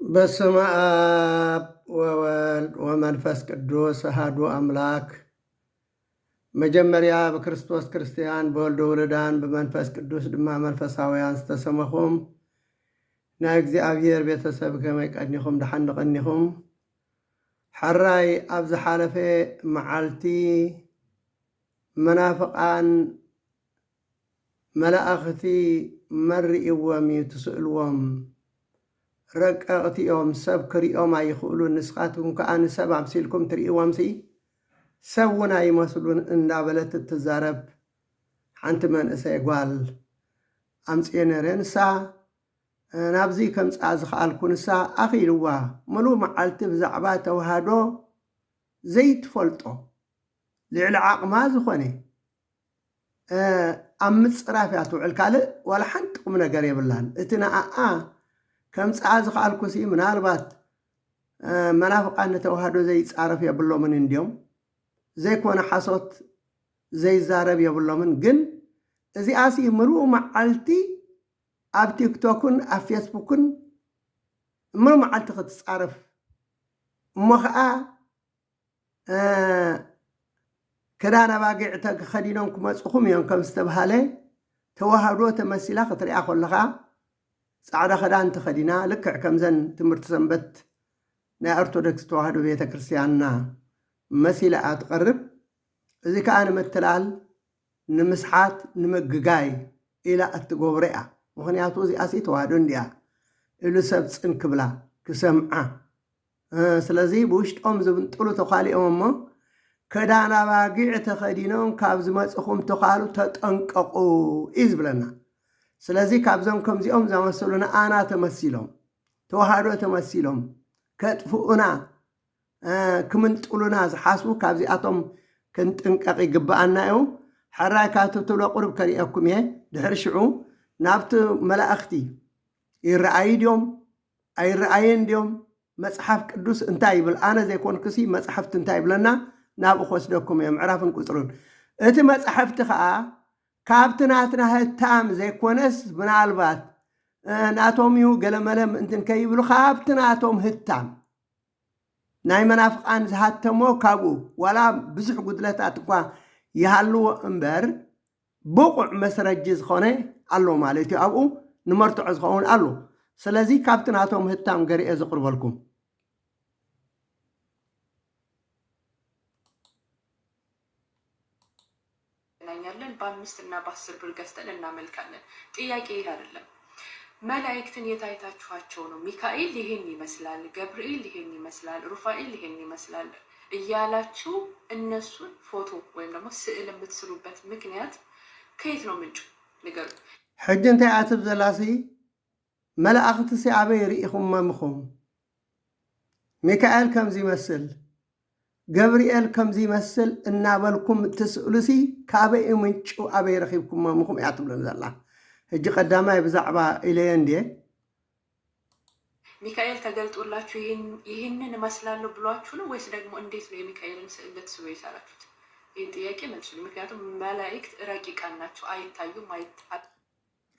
በስመ አብ ወወልድ ወመንፈስ ቅዱስ አሐዱ አምላክ። መጀመሪያ በክርስቶስ ክርስቲያን በወልደ ውሉዳን በመንፈስ ቅዱስ ድማ መንፈሳውያን ዝተሰመኹም ናይ እግዚአብሔር ቤተሰብ ከመይ ቀኒኹም ድሓን ቀኒኹም። ሓራይ ኣብ ዝሓለፈ መዓልቲ መናፍቃን መላእኽቲ መሪእዎም እዩ ትስእልዎም ረቀቕቲኦም ሰብ ክሪኦም ኣይኽእሉን። ንስኻትኩም ከዓ ንሰብ ኣምሲልኩም ትርእይዎምሲ ሰብ እውን ኣይመስሉን እንዳበለት እትዛረብ ሓንቲ መንእሰይ ጓል ኣምፅየ ነይረ። ንሳ ናብዚ ከምፃ ዝኽኣልኩ ንሳ ኣኺልዋ ሙሉእ መዓልቲ ብዛዕባ ተዋህዶ ዘይትፈልጦ ልዕሊ ዓቕማ ዝኾነ ኣብ ምፅራፍ እያ ትውዕል። ካልእ ዋላ ሓንቲ ቁም ነገር የብላን። እቲ ንኣኣ ከምፃ ዝኽኣልኩሲ ምናልባት መናፍቃን ተዋህዶ ዘይፃረፍ የብሎምን እንዲዮም ዘይኮነ ሓሶት ዘይዛረብ የብሎምን። ግን እዚኣሲ ሙሉእ መዓልቲ ኣብ ቲክቶክን ኣብ ፌስቡክን ሙሉእ መዓልቲ ክትፃረፍ እሞ ከዓ ክዳን ኣባጊዕ ተኸዲኖም ክመፅኹም እዮም ከም ዝተባሃለ ተዋህዶ ተመሲላ ክትሪኣ ከለኻ ጻዕዳ ክዳን ተኸዲና ልክዕ ከምዘን ትምህርቲ ሰንበት ናይ ኦርቶዶክስ ተዋህዶ ቤተ ክርስቲያንና መሲላ ትቐርብ። እዚ ከዓ ንምትላል ንምስሓት ንምግጋይ ኢላ እትገብሮ እያ። ምክንያቱ እዚኣሲ ተዋህዶ እንዲያ ኢሉ ሰብ ፅን ክብላ ክሰምዓ። ስለዚ ብውሽጦም ዝብንጥሉ ተኻሊኦም እሞ ክዳን ኣባጊዕ ተኸዲኖም ካብ ዝመፅኹም ተኻሉ ተጠንቀቑ እዩ ዝብለና። ስለዚ ካብዞም ከምዚኦም ዘመሰሉ ንኣና ተመሲሎም ተዋህዶ ተመሲሎም ከጥፍኡና ክምንጥሉና ዝሓስቡ ካብዚኣቶም ክንጥንቀቕ ይግባአና እዩ። ሓራይ ካብቲ ትብሎ ቁርብ ከሪአኩም እየ። ድሕሪ ሽዑ ናብቲ መላእኽቲ ይረአዩ ድዮም ኣይረአየን ድዮም መፅሓፍ ቅዱስ እንታይ ይብል? ኣነ ዘይኮንኩሲ መፅሓፍቲ እንታይ ይብለና ናብኡ ክወስደኩም እየ። ምዕራፍን ቁፅሩን እቲ መፅሓፍቲ ከዓ ካብቲ ናትና ህታም ዘይኮነስ ምናልባት ናቶም እዩ ገለመለ ምእንትን ከይብሉ ካብቲ ናቶም ህታም ናይ መናፍቃን ዝሃተሞ ካብኡ ዋላ ብዙሕ ጉድለታት እኳ ይሃልዎ እምበር ብቑዕ መስረጂ ዝኾነ ኣሎ ማለት እዩ። ኣብኡ ንመርትዖ ዝኸውን ኣሎ። ስለዚ ካብቲ ናቶም ህታም ገሪአ ዝቕርበልኩም ያለን በ5 እና በ10 ብር ገዝተን እናመልካለን። ጥያቄ ይህ አይደለም። መላእክትን የታይታችኋቸው ነው? ሚካኤል ይሄን ይመስላል፣ ገብርኤል ይሄን ይመስላል፣ ሩፋኤል ይሄን ይመስላል እያላችሁ እነሱን ፎቶ ወይም ደግሞ ስዕል የምትስሉበት ምክንያት ከየት ነው ምንጩ? ንገሩ። ሕጂ እንታይ ኣትብ ዘላሲ መላእኽቲ ሲ ኣበይ ርኢኹም መምኹም? ሚካኤል ከምዚ ይመስል ገብርኤል ከምዚ ይመስል እናበልኩም ትስእሉሲ ካበይ ምንጩ ኣበይ ረኺብኩም መምኹም እያ ትብለን ዘላ። ሕጂ ቀዳማይ ብዛዕባ ኢለየ እንዴ ሚካኤል ተገልጦላችሁ ይህንን እመስላለሁ ብሏችሁ ነው ወይስ ደግሞ እንዴት ነው የሚካኤልን ስዕል ልትስሉ የቻላችሁት? ይህን ጥያቄ መልሱ። ምክንያቱም መላእክት ረቂቃን ናቸው፣ አይታዩም።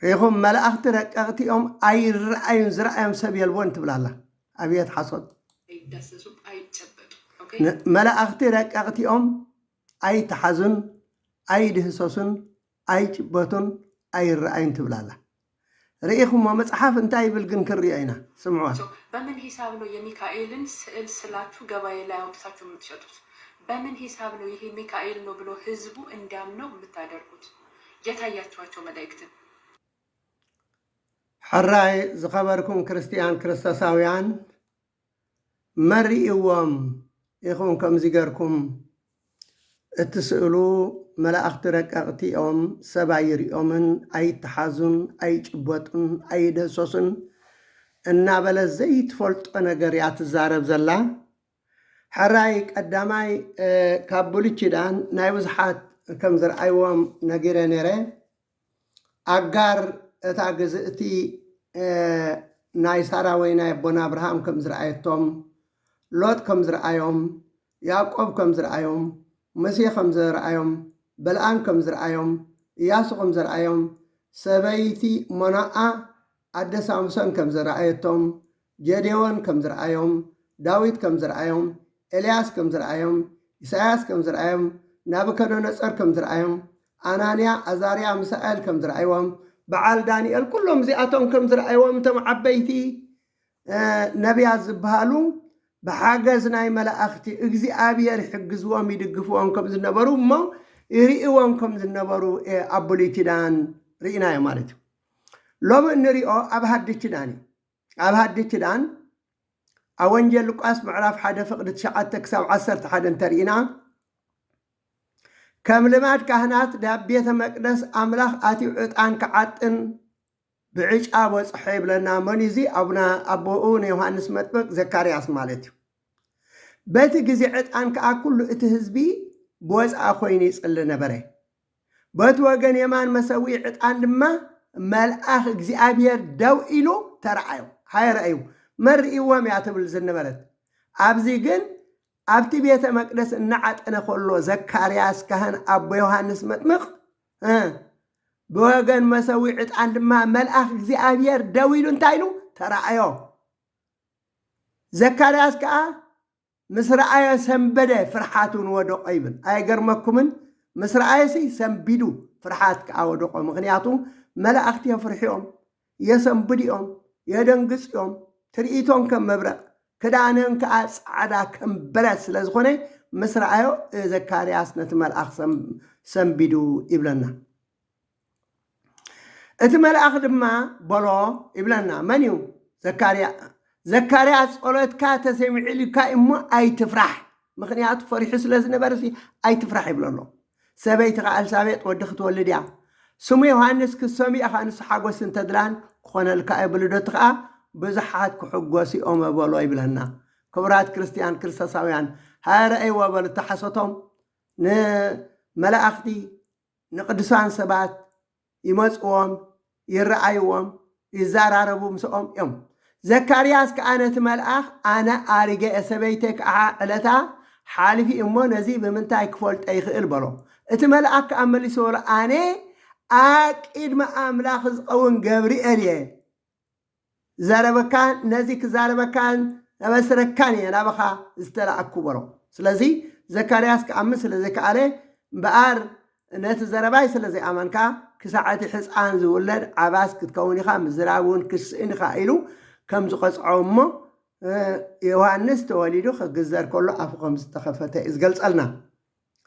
ይኹም መላእኽቲ ረቀቕቲኦም ኣይረአዩን፣ ዝረአዮም ሰብ የልቦን ትብላላ። ኣብየት ሓሶት አይዳሰሱም፣ አይጨበጡም። መላእኽቲ ረቀቕቲኦም ኣይተሓዙን፣ ኣይድህሰሱን፣ ኣይጭበቱን፣ ኣይረአዩን ትብላላ። ርኢኹሞ መፅሓፍ እንታይ ይብል ግን ክንሪኦ ኢና። ስምዕዋ። በምን ሂሳብ ነው የሚካኤልን ስዕል ስላችሁ ገበያ ላይ አውጥታችሁ የምትሸጡት? በምን ሂሳብ ነው ይሄ ሚካኤል ነው ብሎ ህዝቡ እንዲያምነው የምታደርጉት? የታያችኋቸው መላእክትን ሓራይ ዝኸበርኩም ክርስቲያን ክርስቶሳውያን መሪእዎም ኢኹም ከምዚ ገርኩም እትስእሉ መላእኽቲ ረቀቕቲኦም ሰብ ኣይሪኦምን፣ ኣይተሓዙን፣ ኣይጭበጡን፣ ኣይደሰሱን እናበለ ዘይትፈልጦ ነገር እያ ትዛረብ ዘላ። ሓራይ ቀዳማይ ካብ ብሉይ ኪዳን ናይ ብዙሓት ከም ዝረአይዎም ነጊረ ነይረ። ኣጋር እታ ግዝእቲ ናይ ሳራ ወይ ናይ ኣቦና ኣብርሃም ከም ዝረአየቶም፣ ሎጥ ከም ዝረአዮም፣ ያዕቆብ ከም ዝረአዮም፣ ሙሴ ከም ዝረአዮም፣ በልዓም ከም ዝረአዮም፣ ኢያሱ ከም ዝረአዮም፣ ሰበይቲ ሞኖኣ ኣደ ሳምሶን ከም ዝረአየቶም፣ ጀዴዎን ከም ዝረአዮም ዳዊት ከም ዝረአዮም ኤልያስ ከም ዝረአዮም ኢሳያስ ከም ዝረአዮም ናቡከደነፆር ከም ዝረአዮም ኣናንያ ኣዛርያ ሚሳኤል ከም ዝረአይዎም በዓል ዳንኤል ኩሎም እዚኣቶም ከም ዝረአይዎም እቶም ዓበይቲ ነቢያት ዝበሃሉ ብሓገዝ ናይ መላእኽቲ እግዚኣብሔር ይሕግዝዎም ይድግፍዎም ከም ዝነበሩ እሞ ይርእዎም ከም ዝነበሩ ኣብ ብሉይ ኪዳን ርኢናዮ ማለት እዩ ሎሚ እንሪኦ ኣብ ሃዲስ ኪዳን እዩ ኣብ ሃዲስ ኪዳን ኣብ ወንጌል ሉቃስ ምዕራፍ 1 ፍቕዲ 9 ክሳብ 11 እንተሪኢና ከም ልማድ ካህናት ናብ ቤተ መቅደስ ኣምላኽ ኣትዩ ዕጣን ክዓጥን ብዕጫ በፅሖ ይብለና መን እዚ ኣቦኡ ንዮሃንስ መጥምቅ ዘካርያስ ማለት እዩ በቲ ግዜ ዕጣን ከዓ ኩሉ እቲ ህዝቢ ብወፃ ኮይኑ ይፅሊ ነበረ በቲ ወገን የማን መሰዊዕ ዕጣን ድማ መልአኽ እግዚኣብሔር ደው ኢሉ ተረኣዩ ሃይረአዩ መርእይዎም እያ ትብል ዝነበረት ኣብዚ ግን ኣብቲ ቤተ መቅደስ እናዓጠነ ከሎ ዘካርያስ ካህን ኣቦ ዮሃንስ መጥምቕ ብወገን መሰዊዕ ዕጣን ድማ መልአኽ እግዚኣብሔር ደው ኢሉ እንታይ ኢሉ ተረኣዮ ዘካርያስ ከዓ ምስ ረኣዮ ሰንበደ ፍርሓቱን ወደቆ ይብል ኣይገርመኩምን ምስ ረኣዮሲ ሰንቢዱ ፍርሓት ከዓ ወደቆ ምክንያቱ መላእኽቲ የፍርሕዮም የሰንብድዮም የደንግፅዮም ትርኢቶም ከም መብረቕ ክዳንን ከዓ ፃዕዳ ከም ብረት ስለ ዝኾነ ምስ ረኣዮ ዘካርያስ ነቲ መልኣኽ ሰንቢዱ ይብለና እቲ መልኣኽ ድማ በሎ ይብለና መን እዩ ዘካርያስ ጸሎትካ ተሰሚዑ ኢልካ እሞ ኣይትፍራሕ ምክንያቱ ፈሪሑ ስለ ዝነበረ ኣይትፍራሕ ይብለሎ ሰበይቲ ከዓ ኤልሳቤጥ ወዲ ክትወልድ እያ ስሙ ዮሃንስ ክሰሚዕ ከዓ ንሱ ሓጎስ እንተድላን ክኾነልካ ብልደቱ ከዓ ብዙሓት ክሕጎሲኦም በሎ ይብለና ክቡራት ክርስቲያን ክርስቶሳውያን ሃረአይዎ በሉ ተሓሰቶም ንመላእኽቲ ንቅዱሳን ሰባት ይመፅዎም ይረአይዎም ይዛራረቡ ምስኦም እዮም ዘካርያስ ከዓ ነቲ መልኣኽ ኣነ ኣሪገ ሰበይተይ ከዓ ዕለታ ሓሊፊ እሞ ነዚ ብምንታይ ክፈልጠ ይኽእል በሎ እቲ መልኣኽ ከዓ መሊሱ በሎ ኣነ ኣቅድሚ ኣምላኽ ዝኸውን ገብርኤል እየ ዘረበካ ነዚ ክዛረበካን ኣበስረካን እየ ናበኻ ዝተላኣኩ በሎ ስለዚ ዘካርያስ ክኣምን ስለ ዘይከኣለ እምበኣር ነቲ ዘረባይ ስለ ዘይኣመንካ ክሳዕቲ ሕፃን ዝውለድ ዓባስ ክትከውን ኢኻ ምዝራብ እውን ክስእን ኢኻ ኢሉ ከም ዝቐፅዖ እሞ ዮሃንስ ተወሊዱ ክግዘር ከሎ ኣፉ ከም ዝተኸፈተ እዩ ዝገልፀልና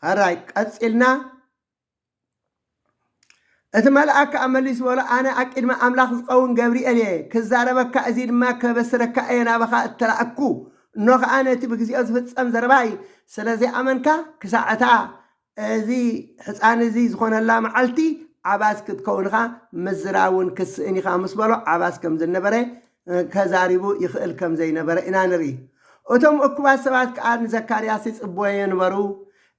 ሃራይ ቀፂልና እቲ መልኣክ ከዓ መሊሱ በሎ ኣነ ኣቅድሚ ኣምላኽ ዝኸውን ገብርኤል እየ ክዛረበካ እዚ ድማ ከበስረካ እየ ናበኻ እተላኣኩ እኖ ከዓ ነቲ ብግዚኦ ዝፍፀም ዘረባይ ስለዘይኣመንካ ክሳዕታ እዚ ሕፃን እዚ ዝኾነላ መዓልቲ ዓባስ ክትከውን ኢኻ ምዝራውን ክስእን ኢኻ ምስ በሎ ዓባስ ከም ዝነበረ ከዛሪቡ ይኽእል ከም ዘይነበረ ኢና ንርኢ እቶም እኩባት ሰባት ከዓ ንዘካርያስ ይፅበዩ የነበሩ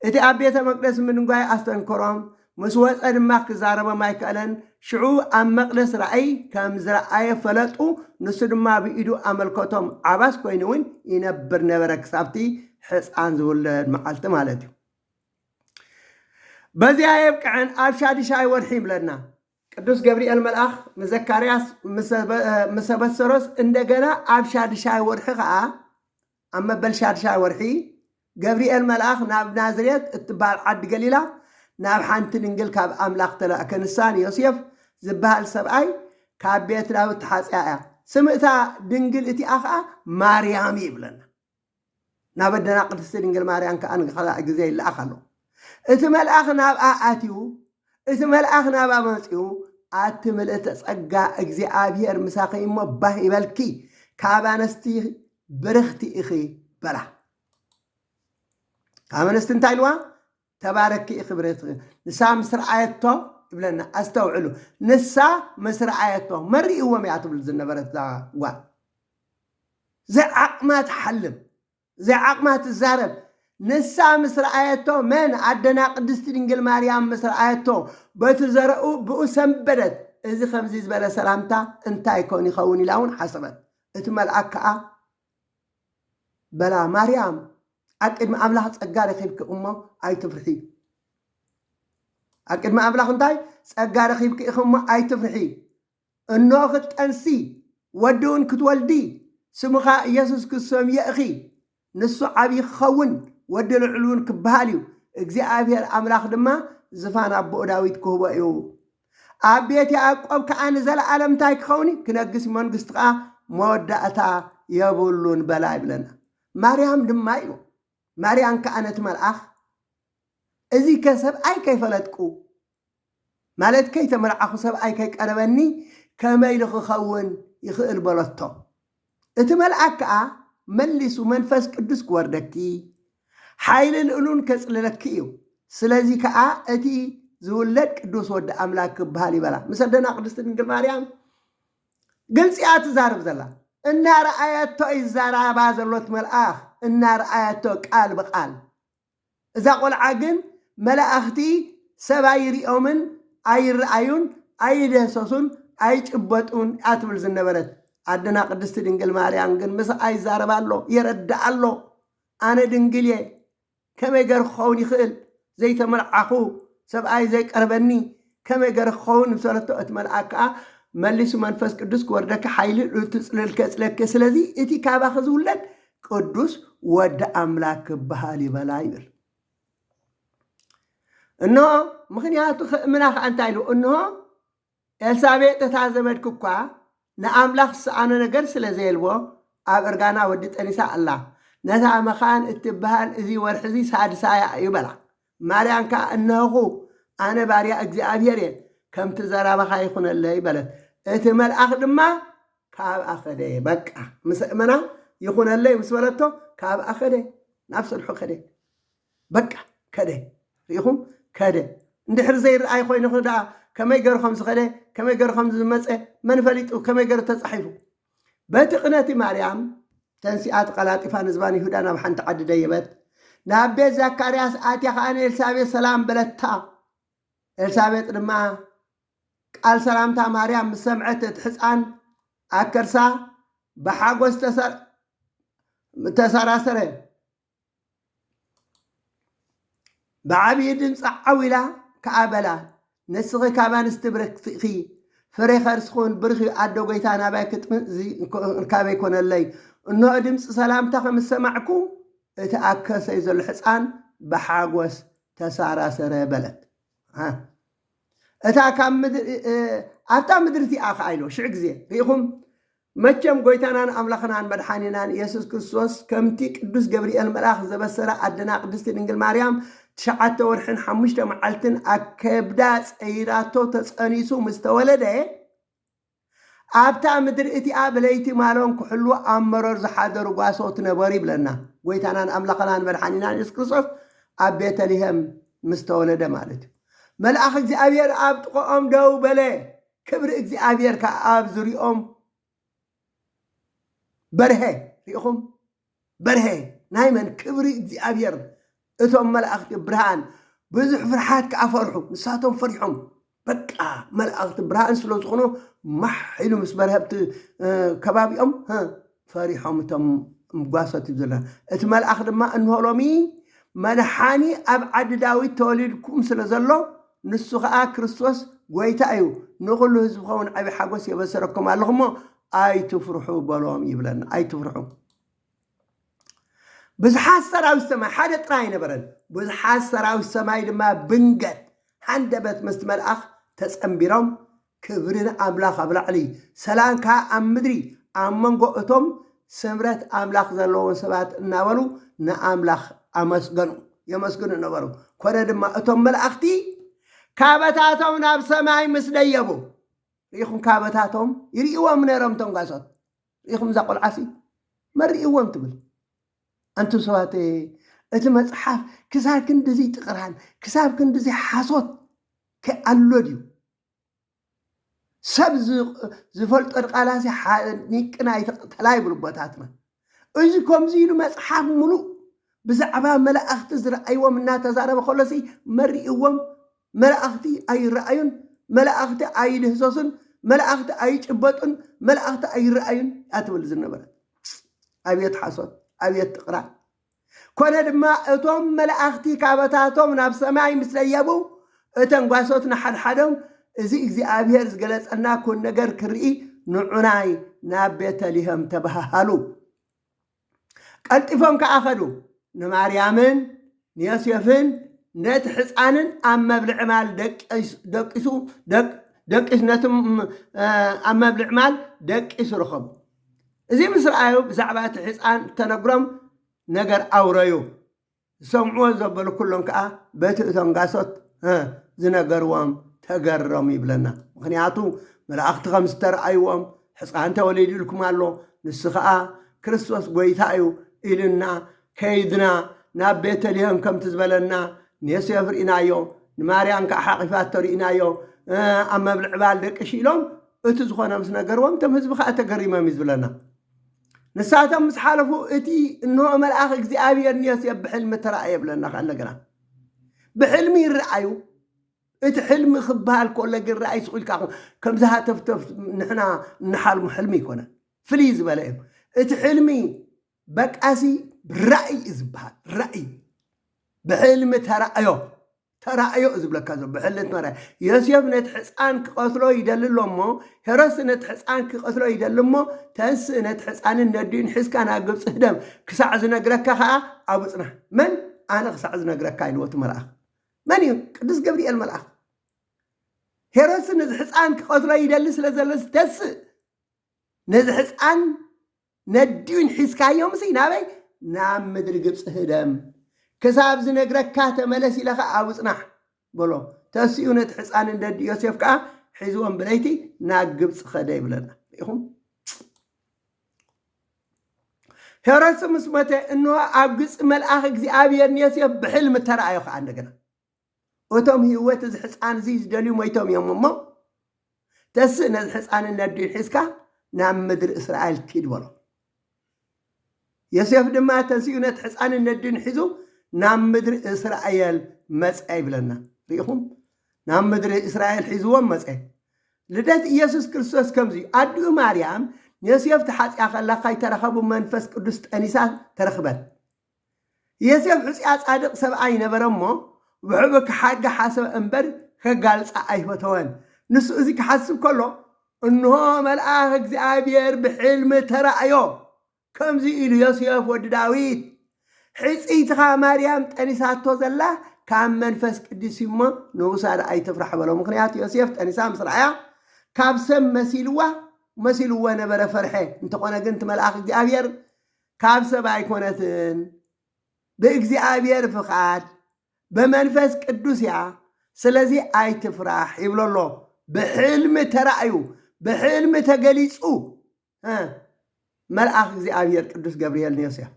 እቲ ኣብ ቤተ መቅደስ ምንጓይ ኣስተንከሮም ምስ ወፀ ድማ ክዛረቦም ኣይከኣለን ሽዑ ኣብ መቅደስ ረኣይ ከም ዝረኣየ ፈለጡ ንሱ ድማ ብኢዱ ኣመልከቶም ዓባስ ኮይኑ እውን ይነብር ነበረ ክሳብቲ ሕፃን ዝውለድ መዓልቲ ማለት እዩ በዚያ የብቅዐን ኣብ ሻድሻይ ወርሒ ይብለና ቅዱስ ገብርኤል መልኣኽ ንዘካርያስ ምሰበሰሮስ እንደገና ኣብ ሻድሻይ ወርሒ ከዓ ኣብ መበል ሻድሻይ ወርሒ ገብርኤል መልኣኽ ናብ ናዝሬት እትበሃል ዓዲ ገሊላ ናብ ሓንቲ ድንግል ካብ ኣምላኽ ተላእከ ንሳን ዮሴፍ ዝበሃል ሰብኣይ ካብ ቤት ዳዊት ተሓፅያ እያ ስምእታ ድንግል እቲኣ ከዓ ማርያም ይብለና ናብ ኣደና ቅድስቲ ድንግል ማርያም ከዓ ንኻልእ ግዜ ይለኣኽ ኣሎ እቲ መልኣኽ ናብኣ ኣትዩ እቲ መልኣኽ ናብኣ መፂኡ ኣቲ ምልእተ ጸጋ እግዚኣብሔር ምሳኺ እሞ ባህ ይበልኪ ካብ ኣነስቲ ብርኽቲ ኢኺ በላ ካብ ኣነስቲ እንታይ ኢልዋ ተባረኪ ኢኺ ብርኽቲ ንሳ ምስ ረኣየቶ ይብለና ኣስተውዕሉ ንሳ ምስ ረኣየቶ መሪእዎም እያ ትብል ዝነበረት ጓል ዘዓቕማ ትሓልም ዘዓቕማ ትዛረብ ንሳ ምስ ረኣየቶ መን ኣደና ቅድስቲ ድንግል ማርያም ምስ ረኣየቶ በቲ ዘረኡ ብኡ ሰንበደት እዚ ከምዚ ዝበለ ሰላምታ እንታይ ኮን ይኸውን ኢላ እውን ሓሰበት እቲ መልኣክ ከዓ በላ ማርያም ኣብ ቅድሚ ኣምላኽ ጸጋ ረኺብኪ እሞ ኣይትፍርሒ ኣብ ቅድሚ ኣምላኽ እንታይ ጸጋ ረኺብኪ ኢኺ እሞ ኣይትፍርሒ እኖ ክትጠንሲ ወዲ እውን ክትወልዲ سمخا يسوس كسوم يأخي نسو عبي خون ودل علون كبهاليو اجزي عبير أملاخ دما زفان أبو داويد كوبايو أبيتي أقوب كأن زل عالم تايك خوني كنقس من قستقا مودعتا يبولون بلاي بلنا مريم دمايو مريم كأنت ملأخ إذي كسب أي كيف لتكو مالت كي تمرعخو سب أي كيك أربني كما يلخو خون يخير بلطو اتملأك ملسو منفس قدس كوردكي حايل الألون كسللكيو سلازي كأ أتي زولد قدوس ود أملاك بهالي بلا مسدنا قدس تنقل مريم قلت يا تزارب زلا النار آياتو إزارة بازلوت ملأخ النار آياتو قال بقال إذا قول عقن ملأختي سبايري أمن أي رأيون أي دهسوسون أي جبتون أتبل زنبرت عدنا قدست دنقل مريم قن مسا أي زارب الله يرد الله أنا دنقلي كما يقر خوني خيل زي تملعخو سب أي زي قربني كما يقر خون بسالتو أتملعك ملسو منفس قدس كوردك حيل للكسلك سلازي إتي كابا خزولك قدس ود أملاك بهالي بلايبر إنه مخنياتو مناخ أنتايلو إنه إلسابيت تتعزمت كوكوا نأملاخ سعانا نقر سلازيلبو أب إرغانا ودت أنساء الله نتا مخان اتبهال إذي ورحزي سادسايا يبلا مريم كأنه أنا باريا أجزي أبيرين كم تزارا بخايخون اللي يبلت اتمال أخدما كاب أخده بكا منا يخون اللي مسولتو كاب أخده نفس الحقده بكا كده يخون كده ندحر زي رأي خوي نخدا كما يقر خمس خده كما يقر خمس مسأة من فليتو كما يقر تصحيفو باتقناتي مريم تنسيات قلاطفة نزباني هدانا بحن تعدد يبت نابي زكارياس آتي خاني إلسابي سلام بلتا إلسابي لما قال سلامتا مريم مسمعت تحسان أكرسا بحاقوس تسراسره بعبيد صعولا كعبلا نسخي كمان استبرك فيخي فريخر سخون برخي عدو قيتانا باكت ركابي كون اللي إنه أدمس سلامتا خمس سمعكو اتأكس إذا الحسان بحاقوس تسراسره بلد ها أتا كم أتا مدرتي آخايلو شعك زي ريخم مجم قويتانان أملخنان بدحانينان يسوس كريستوس كمتي قدوس جبريل ملاخ زبسرة عدنا قدست دنجل مريم تشعت ورحن حمشت معلتن أكبداس أيراتو تسأنيسو مستولده أبتا مدرتي آبليتي مالون كحلو أمرر زحادر وقاسوت نباري بلنا قويتانان أملخنان بدحانينان يسوس كريستوس أبيت لهم مستولده مالتي ملأخ እግዚአብሔር አብ ጥቆኦም ደው በለ ክብሪ እግዚአብሔር ከአብ ዙሪኦም በርሄ ሪኹም በርሄ ናይመን ክብሪ እግዚአብሔር እቶም መላእክቲ ብርሃን ብዙሕ ፍርሓት ከአፈርሑ ንሳቶም ፈሪሖም በቃ መላእክቲ ብርሃን ስለ ዝኾኑ ማሕሉ ምስ በርሀብቲ ከባቢኦም ፈሪሖም እቶም ምጓሶት ይብዘላ እቲ መልአኽ ድማ እንሆሎሚ መድሓኒ ኣብ ዓዲ ዳዊት ተወሊድኩም ስለ ዘሎ ንሱ ከዓ ክርስቶስ ጎይታ እዩ ንኹሉ ህዝቢ ኸውን ዓቢ ሓጎስ የበሰረኩም ኣለኹሞ ኣይትፍርሑ በሎም ይብለና ኣይትፍርሑ ብዙሓት ሰራዊት ሰማይ ሓደ ጥራይ ነበረን ብዙሓት ሰራዊት ሰማይ ድማ ብንገት ሃንደበት ምስ መልኣኽ ተፀምቢሮም ክብርን ኣምላኽ ኣብ ላዕሊ ሰላም ከዓ ኣብ ምድሪ ኣብ መንጎ እቶም ስምረት ኣምላኽ ዘለዎም ሰባት እናበሉ ንኣምላኽ ኣመስገኑ የመስግኑ ነበሩ ኮነ ድማ እቶም መላእኽቲ ካበታቶም ናብ ሰማይ ምስ ደየቡ ሪኢኹም ካበታቶም ይርእዎም ነይሮም ቶም ጓሶት ሪኢኹም እዛ ቆልዓሲ መሪእዎም ትብል ኣንቱ ሰባት እቲ መፅሓፍ ክሳብ ክንዲዚ ጥቕራን ክሳብ ክንዲዚ ሓሶት ከኣሎ ድዩ ሰብ ዝፈልጦ ቃላሲ ኒቅና ይተቐተላ ይብሉ ቦታትና እዚ ከምዚ ኢሉ መፅሓፍ ሙሉእ ብዛዕባ መላእኽቲ ዝረአይዎም እናተዛረበ ከሎሲ መሪእዎም መላእኽቲ ኣይረአዩን መላእኽቲ ኣይድህሰሱን መላእኽቲ ኣይጭበጡን መላእኽቲ ኣይረአዩን ኣትብል ዝነበረ ኣብየት ሓሶት ኣብየት ጥቕራ ኮነ ድማ እቶም መላእኽቲ ካበታቶም ናብ ሰማይ ምስ ደየቡ እተን ጓሶት ንሓድሓዶም እዚ እግዚኣብሔር ዝገለፀና ኩን ነገር ክርኢ ንዑናይ ናብ ቤተልሔም ተባሃሉ ቀልጢፎም ከኣኸዱ ንማርያምን ንዮሴፍን ነቲ ሕፃንን ኣብ መብልዕ ማል ደቂሱ ነቲ ኣብ መብልዕ ማል ደቂሱ ረኸቡ እዚ ምስ ረኣዩ ብዛዕባ እቲ ሕፃን ተነግሮም ነገር ኣውረዩ ዝሰምዕዎ ዘበሉ ኩሎም ከዓ በቲ እቶም ጋሶት ዝነገርዎም ተገረሙ ይብለና ምክንያቱ መላእኽቲ ከም ዝተረኣይዎም ሕፃን ተወሊዱ ኢልኩም ኣሎ ንሱ ከዓ ክርስቶስ ጎይታ እዩ ኢልና ከይድና ናብ ቤተልሔም ከምቲ ዝበለና ንዮሴፍ ርኢናዮ ንማርያም ከዓ ሓቂፋቶ ርኢናዮ ኣብ መብልዕ ባል ደቅሽ ኢሎም እቲ ዝኾነ ምስ ነገርዎም እቶም ህዝቢ ከዓ ተገሪሞም እዩ ዝብለና ንሳቶም ምስ ሓለፉ እቲ እንሆ መልኣኽ እግዚኣብሔር ንዮሴፍ ብሕልሚ ተረኣየ ብለና ከዓ እንደገና ብሕልሚ ይረኣዩ እቲ ሕልሚ ክበሃል ከሎ ግን ረኣይ ስቁኢልካ ከምዚ ሃተፍተፍ ንሕና ንሓልሙ ሕልሚ ይኮነን ፍልይ ዝበለ እዩ እቲ ሕልሚ በቃሲ ራእይ ዝበሃል ራእይ ብሕልሚ ተራእዮ ዝብለካ ዘሎ ብሕልሚ ተራእዮ ዮሴፍ ነቲ ሕፃን ክቐትሎ ይደሊ ኣሎ እሞ ሄሮድስ ነቲ ሕፃን ክቐትሎ ይደሊ እሞ ተንስእ ነቲ ሕፃንን ነዲኡን ሒዝካ ናብ ግብፂ ህደም ክሳዕ ዝነግረካ ከዓ ኣብኡ ፅናሕ መን ኣነ ክሳዕ ዝነግረካ ኢልዎቱ መልኣኽ መን እዩ ቅዱስ ገብርኤል መልኣኽ ሄሮድስ ነዚ ሕፃን ክቐትሎ ይደሊ ስለ ዘሎ ተስእ ነዚ ሕፃን ነዲኡን ሒዝካዮ ምሲ ናበይ ናብ ምድሪ ግብፂ ህደም ክሳብ ዝነግረካ ተመለስ ኢለኻ ኣብኡ ፅናሕ በሎ ተሲኡ ነቲ ሕፃን ነዲ ዮሴፍ ከዓ ሒዝዎም ብለይቲ ናብ ግብፂ ኸደ ይብለና ኢኹም ሄሮድስ ምስ ሞተ እንሆ ኣብ ግብፂ መልኣኽ እግዚኣብሔር ንዮሴፍ ብሕልሚ ተረኣዮ ከዓ እንደገና እቶም ህይወት እዚ ሕፃን እዚ ዝደልዩ ሞይቶም እዮም እሞ ተስእ ነዚ ሕፃን ነዲኡን ሒዝካ ናብ ምድሪ እስራኤል ትሂድ በሎ ዮሴፍ ድማ ተንስኡ ነቲ ሕፃን ነዲኡን ሒዙ ናብ ምድሪ እስራኤል መፅአ ይብለና ሪኢኹም ናብ ምድሪ እስራኤል ሒዝዎም መፅአ ልደት ኢየሱስ ክርስቶስ ከምዚ ኣዲኡ ማርያም ዮሴፍ ተሓፂያ ከላ ከይተረኸቡ መንፈስ ቅዱስ ጠኒሳ ተረኽበት ዮሴፍ ሕፅያ ጻድቕ ሰብኣይ ነበረ እሞ ውዕቡ ክሓጋ ሓሰብ እምበር ከጋልፃ ኣይፈተወን ንሱ እዚ ክሓስብ ከሎ እንሆ መልኣኽ እግዚኣብሔር ብሕልሚ ተራእዮ ከምዚ ኢሉ ዮሴፍ ወዲ ዳዊት ሕፂትኻ ማርያም ጠኒሳቶ ዘላ ካብ መንፈስ ቅዱስ እሞ ንውሳዳ ኣይትፍራሕ በሎ ምክንያቱ ዮሴፍ ጠኒሳ ምስ ረኣያ ካብ ሰብ መሲልዎ ነበረ ፈርሐ እንተኾነ ግን እቲ መልኣኽ እግዚኣብሔር ካብ ሰብ ኣይኮነትን ብእግዚኣብሔር ፍቓድ በመንፈስ ቅዱስ እያ ስለዚ ኣይትፍራሕ ይብሎ ኣሎ ብሕልሚ ተራእዩ ብሕልሚ ተገሊፁ መልኣኽ እግዚኣብሔር ቅዱስ ገብርኤል ንዮሴፍ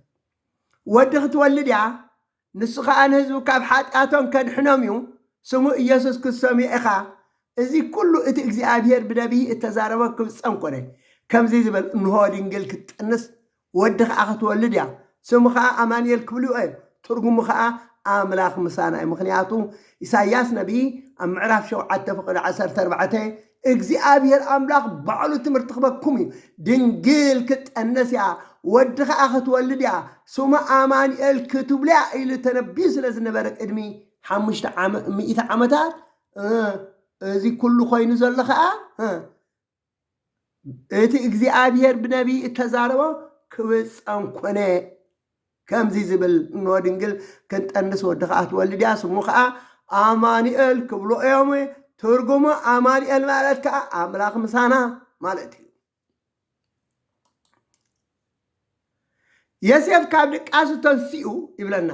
ወዲ ክትወልድ እያ ንሱ ከዓ ንህዝቡ ካብ ሓጢኣቶም ከድሕኖም እዩ ስሙ ኢየሱስ ክርስቶስ ኢኻ እዚ ኩሉ እቲ እግዚኣብሔር ብነቢይ እተዛረበ ክፍፀም ኮነ ከምዚ ዝበል እንሆ ድንግል ክትጥንስ ወዲ ከዓ ክትወልድ እያ ስሙ ከዓ ኣማኑኤል ክብልዎ እዩ ትርጉሙ ከዓ ኣምላኽ ምሳና እዩ ምክንያቱ ኢሳያስ ነቢይ ኣብ ምዕራፍ 7:14 እግዚኣብሔር ኣምላኽ ባዕሉ ትምህርቲ ክበኩም እዩ ድንግል ክትጠነስ እያ ወዲ ከዓ ክትወልድ እያ ስሙ ኣማኑኤል ክትብላ ኢሉ ተነቢዩ ስለ ዝነበረ ቅድሚ 500 ዓመታት እዚ ኩሉ ኮይኑ ዘሎ ከዓ እቲ እግዚኣብሔር ብነቢይ እተዛረቦ ክብፀም ኮነ ከምዚ ዝብል እንሆ ድንግል ክንጠንስ ወዲ ከዓ ትወልድ እያ ስሙ ከዓ ኣማኑኤል ክብሎ እዮም ትርጉሙ ኣማኑኤል ማለት ከዓ ኣምላኽ ምሳና ማለት እዩ ዮሴፍ ካብ ድቃሱ ተንሲኡ ይብለና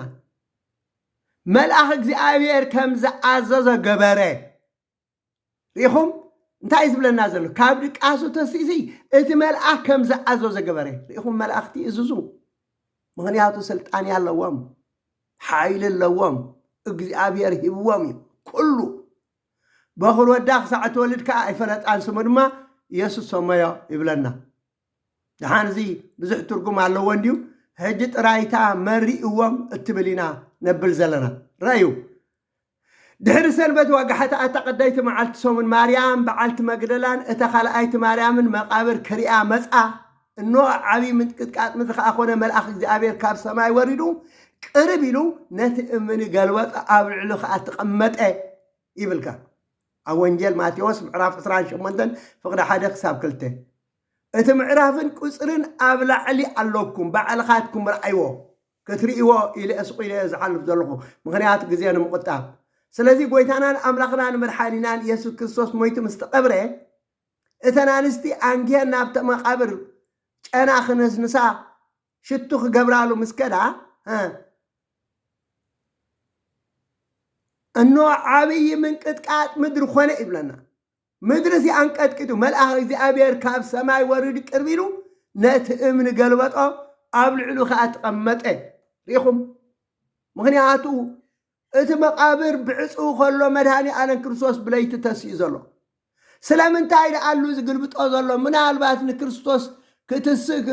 መልኣኽ እግዚኣብሔር ከም ዝኣዘዞ ገበረ ሪኢኹም እንታይ ዝብለና ዘሎ ካብ ድቃሱ ተንሲኡ እቲ መልኣኽ ከም ዝኣዘዞ ገበረ ሪኢኹም መላእኽቲ ይእዝዙ ምክንያቱ ስልጣን ኣለዎም ሓይሊ ኣለዎም እግዚኣብሔር ሂብዎም እዩ ኩሉ በኽር ወዳ ክሳዕ ትወልድ ከዓ ኣይፈለጣን ስሙ ድማ ኢየሱስ ሰመዮ ይብለና ድሓን እዚ ብዙሕ ትርጉም ኣለዎ እንድዩ ሕጂ ጥራይታ መሪእዎም እትብል ኢና ነብል ዘለና ረአዩ ድሕሪ ሰንበት ወጋሕታ እታ ቀዳይቲ መዓልቲ ሰሙን ማርያም በዓልቲ መግደላን እታ ካልኣይቲ ማርያምን መቃብር ክሪኣ መፃ እንሆ ዓብዪ ምንቅጥቃጥ ምድሪ ከዓ ኮነ መልኣኽ እግዚኣብሔር ካብ ሰማይ ወሪዱ ቅርብ ኢሉ ነቲ እምኒ ገልበጠ ኣብ ልዕሉ ከዓ ተቐመጠ ይብልካ ኣብ ወንጌል ማቴዎስ ምዕራፍ 28 ፍቕዲ 1 ክሳብ 2 اتمعرافن قصرن ابلعلي علوكم بعلخاتكم رأيو كتريو الى اسق الى زعلف زلخو مغنيات غزيان مقطاب سلازي غويتانا املاخنا مدحانينا يسوع كريستوس مويت مستقبره اتنانستي انجيا نابت مقابر انا خنس نسا شتو خغبرالو مسكدا انو عبي من قطقات مدر خونه يبلنا مدرسي انقطقطو ملأخ እግዚአብሔር ካብ ሰማይ ወርድ ቅርቢሉ ነት እምን ገልበጦ አብልዕሉ ካትቀመጠ ሪኹም ምክንያቱ እቲ መቃብር ብዕፁ ከሎ መድሃኒ ዓለም ክርስቶስ ብለይቲ ተስይ ዘሎ ስለምንታይ አሉ ዝግልብጦ ዘሎ ምናልባት ንክርስቶስ ክትስክ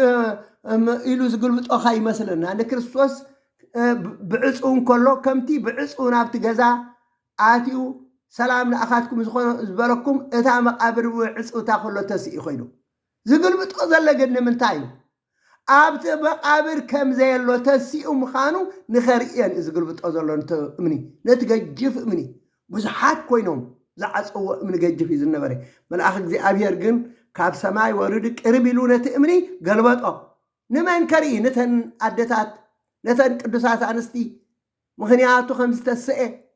ኢሉ ዝግልብጦ ካይመስልና ንክርስቶስ ብዕፁ ከሎ ከምቲ ብዕፁ ናብቲ ገዛ አትዩ سلام لأخاتكم زبالكم إتا مقابر وعصو تاخلو تسئي خيلو زقل بتقضل لقدنا من تايو آبت مقابر كم زي اللو تسئي مخانو نخارئيان زقل بتقضل انت امني نتقجف امني بزحات كوينوم زعص قوة من قجف يزن نبري ملأخك زي أبير قن كاب سماي وردك اربلو نتأمني قلبات نمان كري نتن عدتات نتن قدسات عنستي مخنياتو 5 سئي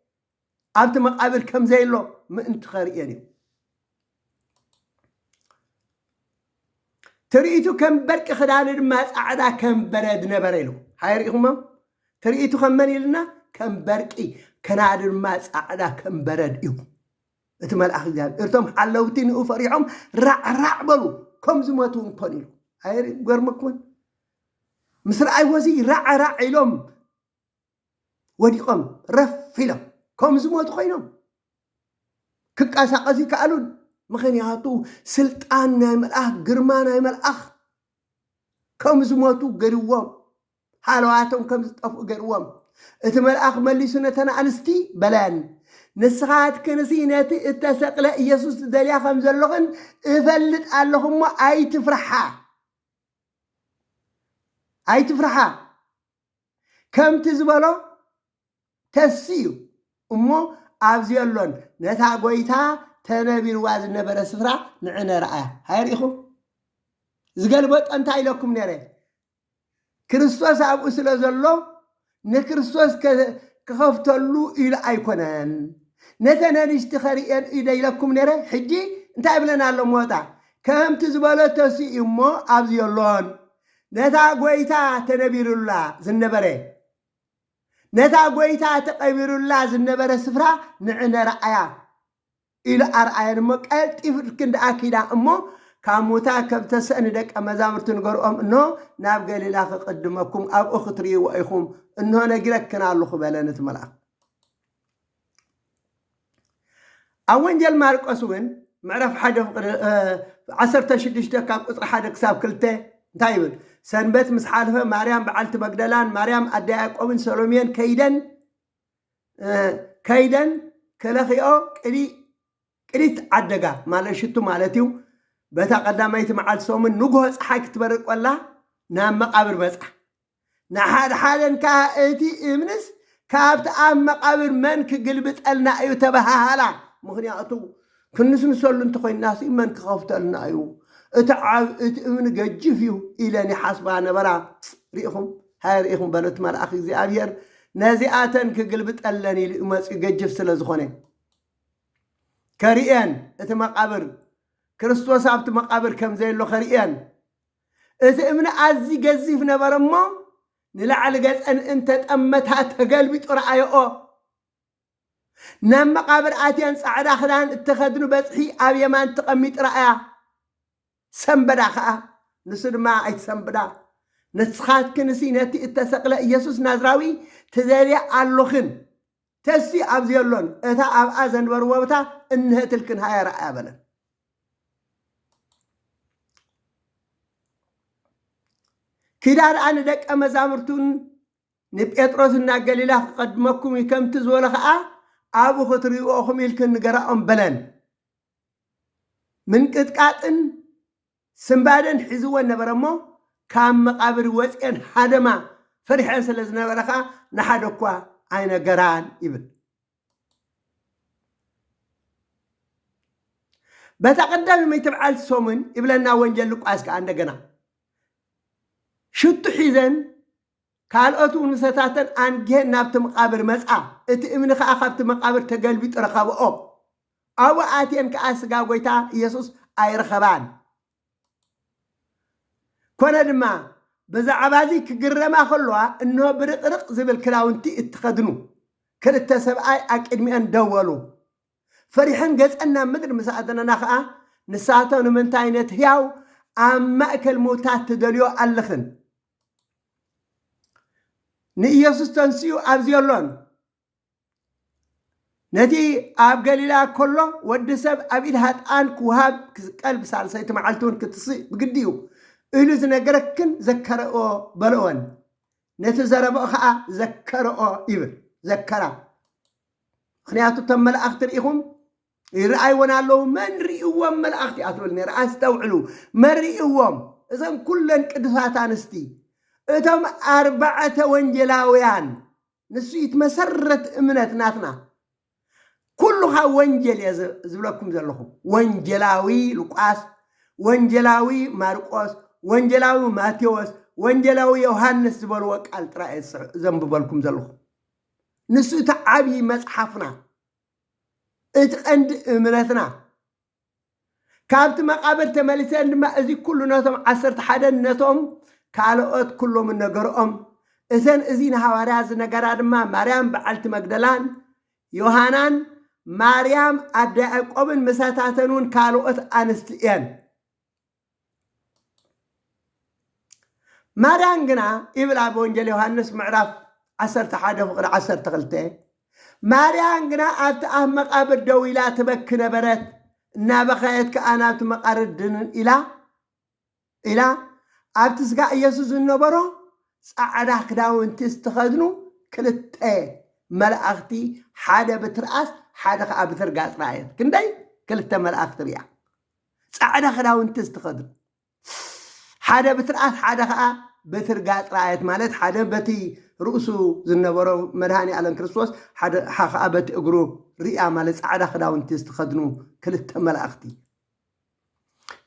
أبت مقابر كم زي له ما أنت خاريني تريتو كم برك خدان الماس عدا كم برد نبريلو هاي ريخما تريتو خمني لنا كم بركي كناد الماس عدا كم برد إيو اتمال أخذان ارتم حلوتين وفريعهم رع بلو كم زماتون قنيلو هاي قرمكون مصر أي وزي رع إلهم وديقم رفلهم كم زموت خينهم كقاسقسي كالون مخنياتو سلطان ناي ملأخ غرمان ناي ملأخ كم زموتو غريوم حالواتهم كم زطفو غريوم ات ملأخ مليسنا تنا انستي بلان نسخات كنسيناتي اتسقل يسوس دليا خم زلخن افلط اللهم اي تفرحا كم تزبلو تسيو أمو أبزيلون نتا قويتا تنبير واز النبرة سفرة نعنا رأيه هاي ريخو زقلبت أنت لكم نرى كريستوس أبو سلازلو نكريستوس كخفتلو إلى أيقونان نتا نشتخريان إلى لكم نرى حجي انت قبلنا له موتا كم تزبالو تسي أمو أبزيلون نتا قويتا تنبير الله زنبرة نتا قويتا تقبير الله زنبر سفرا نعنا رأيا إلى أرأيا مقال تفركن أكيدا أمو كاموتا كبتسأن دك أمزامرتن قرؤم إنه نابقى لله قدمكم أب أخطري وإيخم إنه نقلك كنا الله خبالانة ملاك أول جل مارك أسوين معرف حاجة 10 شدشتك أسر حاجة كساب كلته طيب سنبت مسحالفة مريم بعلت مقدلان مريم أداء قومن سلوميان كيدن كلاخيو قريت عدقا مالشتو مالتيو بتا قداميت معال سومن نقوه صحاك تبرق والله نام مقابر بصح نحاد حالن كايتي امنس كابت ام مقابر من كقلبت قلنا ايو تبهالا مخنياتو كنس نسول انت خوي الناس من كخفتلنا ايو اتعب اتمن ججفيو الى ني حسبا نبرا ريخم هاي ريخم بلوت مال اخي زي ابير نازئاتن كقلبت قلني لمص ججف سلازخونه كريان ات مقابر كريستوس ابت مقابر كم زي له خريان ات امن ازي جزيف نبرمو نلعل جزن انت تمتها تقلبي طرعيو نام مقابر اتيان صعدا خدان اتخذنو بصحي اب يمان تقميط رأيا سنبدا خا نسد ما اي سنبدا نسخات كنسي نتي اتسقل يسوس نازراوي تزاري اللخن تسي ابزيلون اتا اب ازن وروبتا انه تلكن هاي رأيا بلن كدار أنا دك أمزامرتون نبيتروس الناقليلا قدمكم يكم تزول خاء أبو خطري وأخم يلكن نقرأهم بلن من كتكاتن سنبادن حزوان نبرمو كام مقابر وزئن حدما فرحان سلزنا برخا نحادكوا عين قران إبن بتقدم ما يتبعال سومن يبلنا وانجل لقاس كأندجنا شتو حيزن ካልኦቱ ንሰታተን አንጌ ናብቲ መቃብር መጻ እቲ እምኒ ከዓ ካብቲ መቃብር ተገልቢጡ ረኸብኦ ኣብኡ ኣትየን ከዓ ስጋ ጎይታ ኢየሱስ ኣይረኸባን ኮነ ድማ ብዛዕባ እዚ ክግረማ ከለዋ እንሆ ብርቅርቅ ዝብል ክዳውንቲ እትኸድኑ ክልተ ሰብኣይ ኣብ ቅድሚአን ደወሉ ፈሪሐን ገጸና ምድሪ ምሳኣተነና ከዓ ንሳቶም ንምንታይ ነት ህያው ኣብ ማእከል ሞታት ትደልዮ ኣለኽን ንኢየሱስ ተንስኡ ኣብዚዮሎን ነቲ ኣብ ገሊላ ከሎ ወዲ ሰብ ኣብ ኢድ ሃጣን ክውሃብ ክስቀል ብሳልሰይቲ መዓልቱን ክትስእ ብግዲኡ ኢሉ ዝነገረክን ዘከረኦ በልኦን ነቲ ዘረብኦ ከዓ ዘከረኦ ይብል ዘከራ ምክንያቱ እቶም መላእኽቲ ርኢኹም ይረኣይዎን ኣለዉ መን ርኢዎም መላእኽቲ ኣትብል ነይረ ኣስተውዕሉ መን ርኢዎም እዞም ኩለን ቅዱሳት ኣንስቲ እቶም 4 ወንጀላውያን ንሱ ይትመሰረት እምነት ናትና ኩሉኻ ወንጀል ዝብለኩም ዘለኹም ወንጀላዊ ሉቃስ ወንጀላዊ ማርቆስ ወንጀላዊ ማቴዎስ ወንጀላዊ ዮሐንስ ዝበልዎ ቃል ጥራይ ዘንብበልኩም ዘለኹ ንሱ እቲ ዓብዪ መፅሓፍና እቲ ቀንዲ እምነትና ካብቲ መቃብር ተመሊሰን ድማ እዚ ኩሉ ነቶም 11 ነቶም ካልኦት ኩሎም ነገርኦም እዘን እዚ ንሃዋርያ ዝነገራ ድማ ማርያም በዓልቲ መግደላን ዮሐናን ማርያም ኣደ ያዕቆብን መሳታተኑን ካልኦት ኣንስቲ እየን ማርያም ግና ይብላ በወንጀል ዮሐንስ ምዕራፍ 11 ፍቅሪ 12 ማርያም ግና ኣብቲ ኣብ መቃብር ደው ኢላ ትበኪ ነበረት እናበኸየት ከዓ ናብቲ መቃብር ድንን ኢላ ኣብቲ ስጋ ኢየሱስ ዝነበሮ ጻዕዳ ክዳውንቲ ዝተኸድኑ ክልተ መላእኽቲ ሓደ ብትርኣስ ሓደ ከዓ ብትርጋጽ ረኣየት ክንደይ ክልተ መላእኽቲ ርያ ጻዕዳ ክዳውንቲ ዝተኸድኑ ሓደ ብትርኣስ ሓደ ከዓ ብትርጋጽ ረኣየት ማለት ሓደ በቲ ርእሱ ዝነበሮ መድሃኒ ዓለም ክርስቶስ ሓደ ከዓ በቲ እግሩ ርያ ማለት ጻዕዳ ክዳውንቲ ዝተኸድኑ ክልተ መላእኽቲ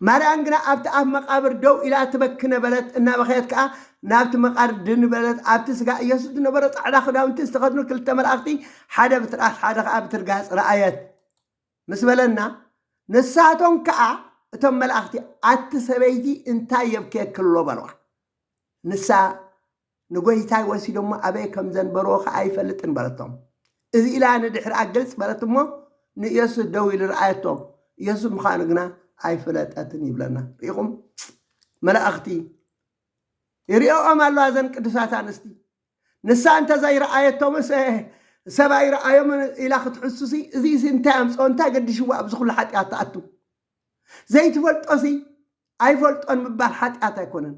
ማርያም ግና ኣብቲ ኣብ መቃብር ደው ኢላ ትበኪ ነበረት እናበኸየት ከዓ ናብቲ መቃብር ድንበለት ኣብቲ ስጋ ኢየሱስ ዝነበረ ጻዕዳ ክዳውንቲ ዝተኸድኑ ክልተ መላእኽቲ ሓደ ብትርኣስ ሓደ ከዓ ብትርጋጽ ረኣየት ምስ በለና ንሳቶም ከዓ እቶም መላእኽቲ ኣቲ ሰበይቲ እንታይ የብከየክሎ በልዋ ንሳ ንጎይታይ ወሲዶሞ ኣበይ ከም ዘንበሮ ከዓ ኣይፈልጥን በለቶም እዚ ኢላ ንድሕሪ ኣገልጽ በለት እሞ ንኢየሱስ ደው ኢሉ ረኣየቶም ኢየሱስ ምዃኑ ግና ኣይፍለጠትን ይብለና ሪኢኹም መላእኽቲ ይሪኦም ኣለዋ እዘን ቅዱሳት ኣንስቲ ንሳ እንተዘይረኣየቶም ሰብኣ ይረኣዮም ኢላ ክትሕሱሲ እዚ እንታይ ኣምፅኦ እንታይ ገዲሽዋ ኣብዚ ኩሉ ሓጢኣት ተኣቱ ዘይትፈልጦሲ ኣይፈልጦን ምባል ሓጢኣት ኣይኮነን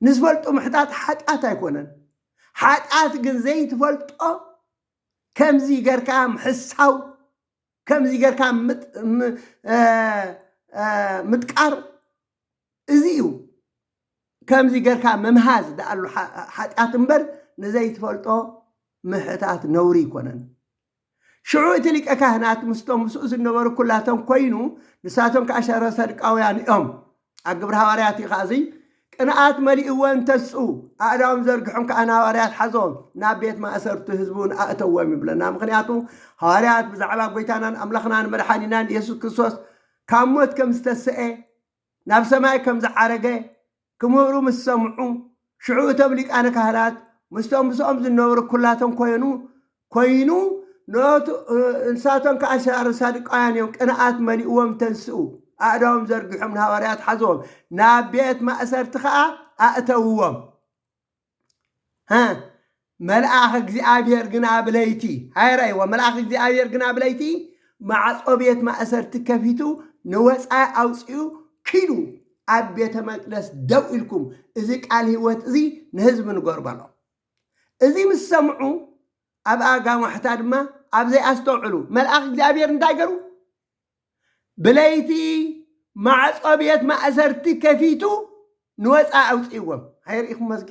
ንዝፈልጦ ምሕታት ሓጢኣት ኣይኮነን ሓጢኣት ግን ዘይትፈልጦ ከምዚ ጌርካ ምሕሳው ከምዚ ጌርካ ምጥቃር እዚ እዩ ከምዚ ጌርካ መምሃዝ ዳኣሉ ሓጢኣት እምበር ንዘይትፈልጦ ምሕታት ነውሪ ይኮነን ሽዑ እቲ ሊቀ ካህናት ምስቶም ምስኡ ዝነበሩ ኩላቶም ኮይኑ ንሳቶም ከዓ ሸረ ሰድቃውያን እዮም ኣብ ግብሪ ሃዋርያት እዩ ከዓ እዚ ቅንኣት መሊእዎን ተስኡ ኣእዳዎም ዘርግሖም ከዓ ንሃዋርያት ሓዞም ናብ ቤት ማእሰርቲ ህዝቡን ኣእተዎም ይብለና ምክንያቱ ሃዋርያት ብዛዕባ ጎይታናን ኣምላኽናን መድሓኒናን ኢየሱስ ክርስቶስ ካብ ሞት ከም ዝተስአ ናብ ሰማይ ከም ዝዓረገ ክምብሩ ምስ ሰምዑ ሽዑ እቶም ሊቃነ ካህናት ምስቶም ምስኦም ዝነበሩ ኩላቶም ኮይኑ ንሳቶም ከዓ ሸረ ሰድቃውያን እዮም ቅንኣት መሊእዎም ተንስኡ ኣእዳዎም ዘርጊሖም ንሃዋርያት ሓዞም ናብ ቤት ማእሰርቲ ከዓ ኣእተውዎም መልኣኽ እግዚኣብሔር ግና ብለይቲ ሃይራይዎ መልኣኽ እግዚኣብሔር ግና ብለይቲ ማዕጾ ቤት ማእሰርቲ ከፊቱ ንወፃኢ ኣውፅኡ ኪዱ ኣብ ቤተ መቅደስ ደው ኢልኩም እዚ ቃል ህይወት እዚ ንህዝቢ ንገርበሎ እዚ ምስ ሰምዑ ኣብ ኣጋማሕታ ድማ ኣብዘይ ኣስተውዕሉ መልኣኽ እግዚኣብሔር እንታይ ገሩ ብለይቲ ማዕጾ ቤት ማእሰርቲ ከፊቱ ንወፃኢ ኣውፅእዎም ሃይርኢኹም መስኪ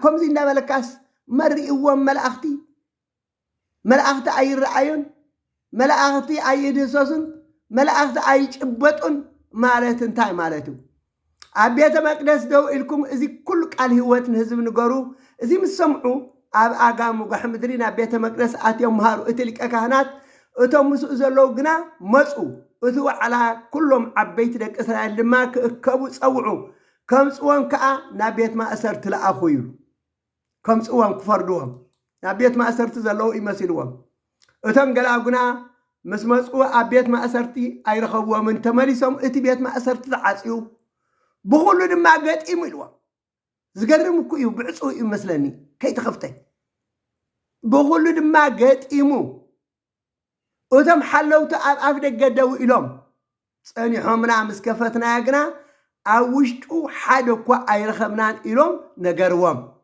ከምዚ እንዳበለካስ መሪእዎም መላእኽቲ ኣይረኣዩን መላእኽቲ ኣይድህሰሱን ملائكة أيجبطون مالت انتاي مالتو أبيت مقدس دو إلكم إذي كل قال هوات نهزم نقرو إذي مسمعوا أب أقامو قحمدرين أبيت مقدس آتيهم هارو إتلك أكهنات أتوم مسؤزلو قنا مسؤو أتو على كلهم عبيت لك إسرائيل لما كبو سوعو كم سوان كأ نبيت ما أسرت لأخويل كم سوان كفردوهم نبيت ما أسرت زلو إمسلوهم أتوم قلعو قنا مسمسؤو أبيت ما أسرتي أي رخبوا من تمارسهم إتي بيت ما أسرت تعاسيو بقول له ما قد إيميلوا زقرم كويو بعصو يمثلني كي تخفتي بقول له ما قد إيمو وتم حلوت أفدق قدو إلهم صاني حمنا مسكفتنا يقنا أوشتو حادو كوا أي رخبنان إلهم نقروام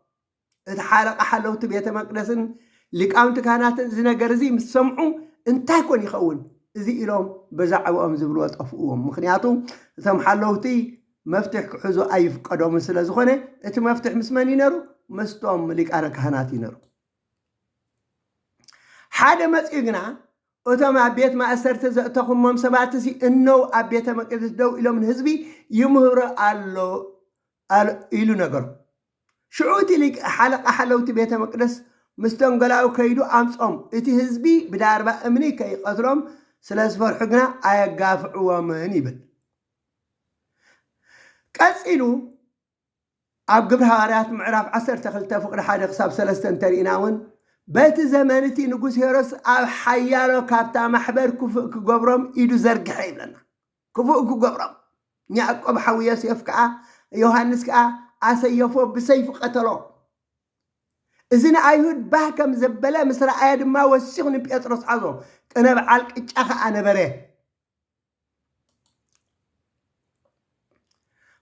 اتحالق حلوت بيت مقدسن لك أمت كانت زنقرزي مسمعو انتا كون يخون زي إلهم بزعوا أم زبلوات أفقوهم مخنياتو تم حلوتي مفتح حزو أيف قدوم سلازخونه إنت مفتح مسمان ينرو مستوم لك أنا كهنات ينرو حدا مسئقنا أتم أبيت ما أسرت زأتهم ممسباتسي إنه أبيت ما قدس دو إلو من هزبي يمهر إلو نقر شعوتي لك حلق أحلوتي بيت مقدس مستنقلاو كيدو أمسهم إتي هزبي بداربا أمني كي قدرهم سلاس فرحقنا أيقافعوا من يبل كاسئلو أب قبل هاريات معراف 10 فقر حاجة قصاب 3 تريناون بيت زمانتي نقوس هيروس أب حيالو كابتا محبر كفوك قبرم إيدو زرق حيبلنا كفوك قبرم نعقب حوية سيفكا يوهانس كا أسيفو بسيف قتلو إذن أيهود باكم زبلا مصر آياد ما وسيغني بيطرس عزو أنا بعالك إجاخ أنا بريه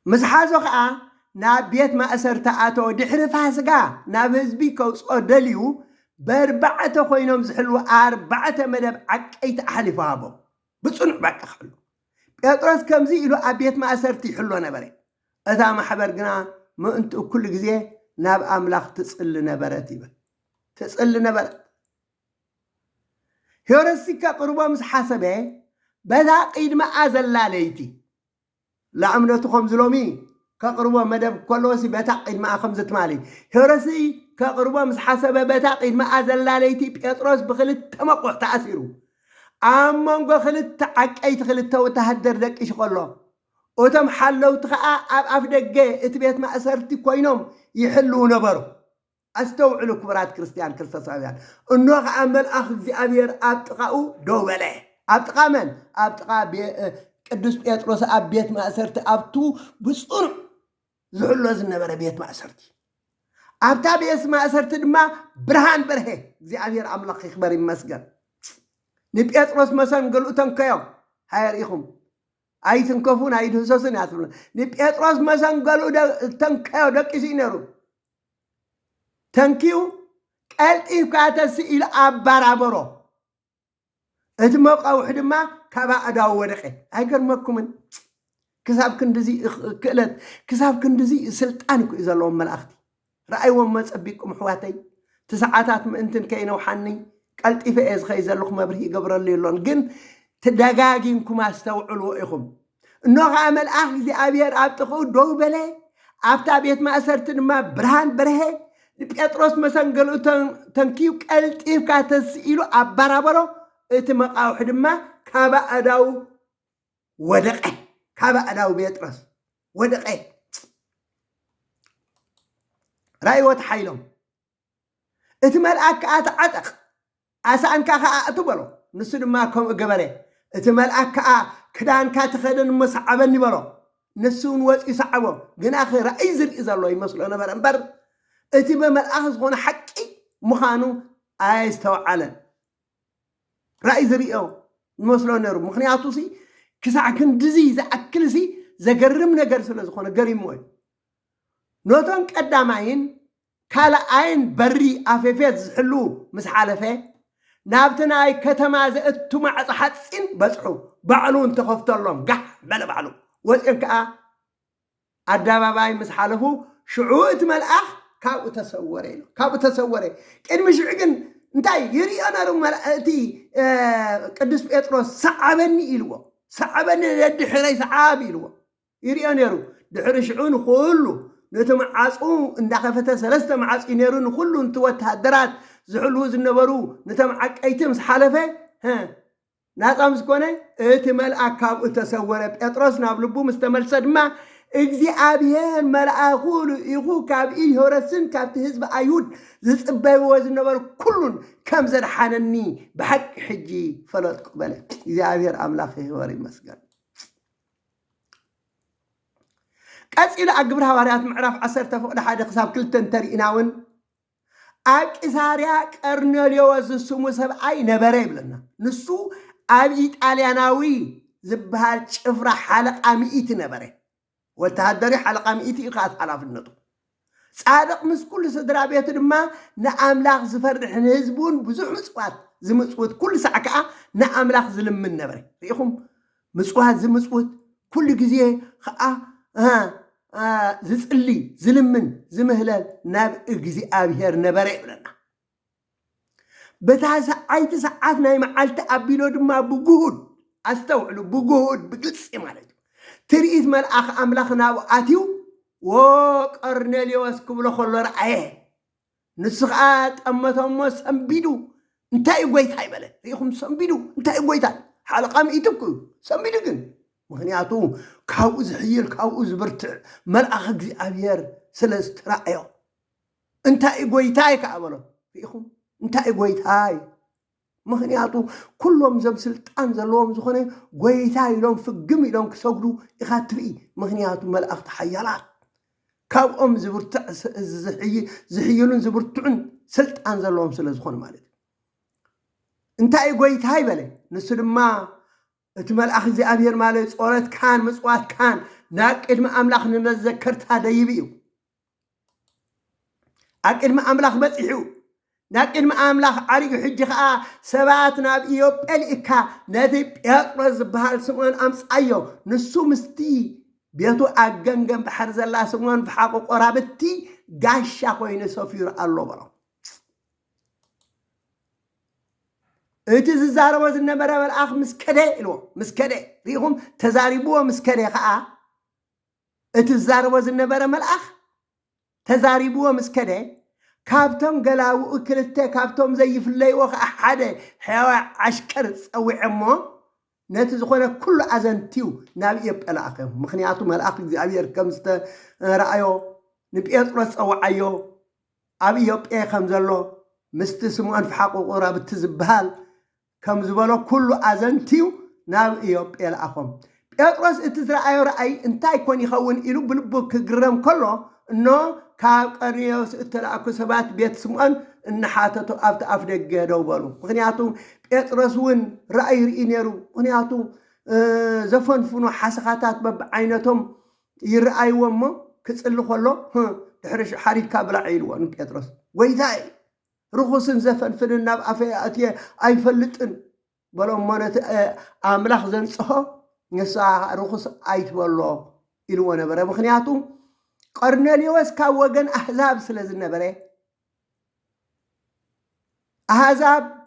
مسحازو خا ناب بيت ما أسرتاعتو دحر فاسقا ناب هزبي كوصو دليو باربعة خوينهم زحلو 4 مدب عقيت أحلفها بو بصنع باك خلو بيطرس كمزي إلو أبيت ما أسرتي حلو نبري إذا ما حبرقنا ما أنتو كل جزيه ناب أملاخ تسأل نبرتي بل تسأل نبرت هيورسيكا قربا مسحاسبه بدا قيد ما أزل ليتي لا عملتكم زلومي كقربا مدب كلوسي بتاقيد ما خمسة مالي هرسي كقربا مسحسبة بتاقيد ما أزل ليتي بيطرس بخلت تمقع تأثيره أما نقول خلت عقيت خلت وتهدر لك إيش قالله وتم حلو تخاء أفدق إتبيت ما أسرتي كوينهم يحلوا نبرو أستوعلوا كبرات كريستيان كريستيان إنه عمل أخذ زي أبير أبتقاء دوبله أبتقاء من أبتقاء قدوس بيطرس أبيت ما أسرت أبتو بصر زحلو زنبر بيت ما أسرتي أبتا بيت ما أسرت دما برهان برهي زي أبير أملاق يخبر مسجد نبيطرس مثلا قالوا تنكيو هاي ريخم أي تنكفون أي تنسوسن يعتبرون نبيطرس مثلا قالوا تنكيو دكيسي نرو تنكيو قالت إيه كاتسي إلى أبارابرو اتموقع وحد ما كابا أداو ورقي أيقر مكمن كساب كندزي كقلت كساب كندزي سلطانكو إذا اللهم ملأختي رأيهم ما تسبيكم حواتي 9 مئنتن كينو حاني قلت إفا إز خيزا لكم مبرهي قبر اللي لون قن تدقاقينكم استوعلوا إخم إنه عمل أخذي أبير أبتخو دو بلي أبتا بيت ما أسرتن ما برهان برهي بيطرس مثلا قالوا تنكيو قلت إف كاتسئلو أبارابرو اتمقع وحد ما كابا أداو ودقه كابا أداو بيطرس ودقه رأي وتحيلهم اتملأك أتعتق أسأن كاخا أتبرو نسل ما كم قبره اتملأك كدان كاتخدن مسعبني برو نسون وز يسعبو قن أخي رأي زر إذا الله يمسلو أنا برنبر اتمال أخذ هنا حقي مخانو آيستوعلن رأي زريئو نمسلو نرو مخنياتو سي كساع كندزي زأكل سي زقرم نقر سلازخونا قريم موي نوتون قدامين كالا عين بري أفيفيت زحلو مسحالفه نابتنا أي كتما زأتو مع حدسين بسحو بعلون تخفت اللهم قح بلا بعلو وزين كأ الداباباي مسحالفو شعوت ملأخ كاو تسورين كاو تسورين كن مشعقن انتاي يري أنا رو ملأتي قدس بيطرس صعبني إلوه سعبني الدحري سعابي له يريان يرو دحر شعون كله نتمعصو اندخفته ثلاثه معص ينيرون كله انت وتهدرات زحلو زنبرو نتمعقيتم حلفه ها ناقامس كونه اتمل اكاب تسوره بطرس نابلبو مستملسه دما እግዚአብሔር መልአኩን ይሁ ካብ ኢዮረስን ካብ ህዝብ አይሁድ ዝጽበዩ ዝነበሩ ኩሉን ከም ዘድሓነኒ በሐቅ ሕጂ ፈለጥኩ በለ እግዚአብሔር አምላክ ይወር ይመስገን ቀጽለ አግብር ሐዋርያት ምዕራፍ 10 ፈቅደ ሓደ ክሳብ 2 ተሪኢናውን አቂሳርያ ቀርኔሌዎስ ስሙ ሰብአይ ነበረ ይብለና ንሱ አብ ኢጣሊያናዊ ዝብሃል ጭፍራ ሓለቃ ሚኢት ነበረ وتهدري حلقة مئتي إقاط على في النطو صادق مس كل صدرا بيت دما نأملاخ زفرح نهزبون بزوح مسوات زمسوت كل ساعة كأ نأملاخ زلم من نبري ريخم مسوات زمسوت كل جزيه زسقلي زلمن زمهلال ناب جزي أبيهر نبري لنا بتاع ساعات ساعات نايم على تقبلو دما بجهود استوعلو بجهود بقلص مالك تريد ملأخ أملاخنا وآتيو وقرنيليوس كبلو خلو رأيه نسخات أما تموس سنبيدو انتاي قويت هاي بله ريخم سنبيدو انتاي قويت هاي حلقة مئتكو سنبيدو كن مغنياتو كاوز حيل كاوز برتع ملأخ قزي أبير سلست رأيه انتاي قويت هاي كابلو ريخم انتاي قويت هاي مخنياتو كلهم زم سلطان زلوهم زخونه غويتا يلوم فقم يلوم كسغدو يخاتري مخنياتو ملأخت حيالات كابهم زبرتع زحيلون زبرتعن سلطان زلوهم سلازخونه مالت انتاي غويتا يبله نسو دما ات ملأخ زي ابير مالت صورت كان مصوات كان ناقدم املاخ نذكرتا ديبيو اقدم املاخ بصيحو ناقن أملاخ عريق حجخا سباتنا بإيوبيل إكا نادي بيطرز بحال سمون أمس أيو نسو مستي بيتو أغنغن بحرز الله سمون بحاقو قرابتي قاشا خوين سوفير الله برا اتز الزاروز النمرة والآخ مسكده إلو مسكده ريهم تزاريبوه مسكده خا اتز الزاروز النمرة والآخ تزاريبوه مسكده كابتم قلاو أكلته كابتم زي في الليل وخ أحد حيوان عشكر أو عمو نتزخونه كل أزنتيو نبي يبقى الأخير مخنياتو ما الأخير زي أبي يركم رأيو نبي يطرس أو عيو أبي يبقى خمزلو مستسمو أنف حقو قراب التزبهال كم زبالو كل أزنتيو نبي يبقى الأخير يطرس اتزرأيو رأي انتا يكون يخون إلو بلبو كقرم كله إنه كاب قرنيوس اتلاقو سبات بيت سمعن النحاتتو أبت أفدق دو بالو مغنياتو بيترسون رأي رئينيرو مغنياتو زفن فنو حسخاتات ببعينتهم يرأي ومو كتسألو خلو تحرش حريد كابلا عيلوان بيترس ويتاي رخصن زفن فن الناب أفياتي أي فلتن بلو مانت أملاخ زنصها نسا رخص أيت والله إلوانا برا مغنياتو قرنيليوس كاوغن أحزاب سلازنا بري أحزاب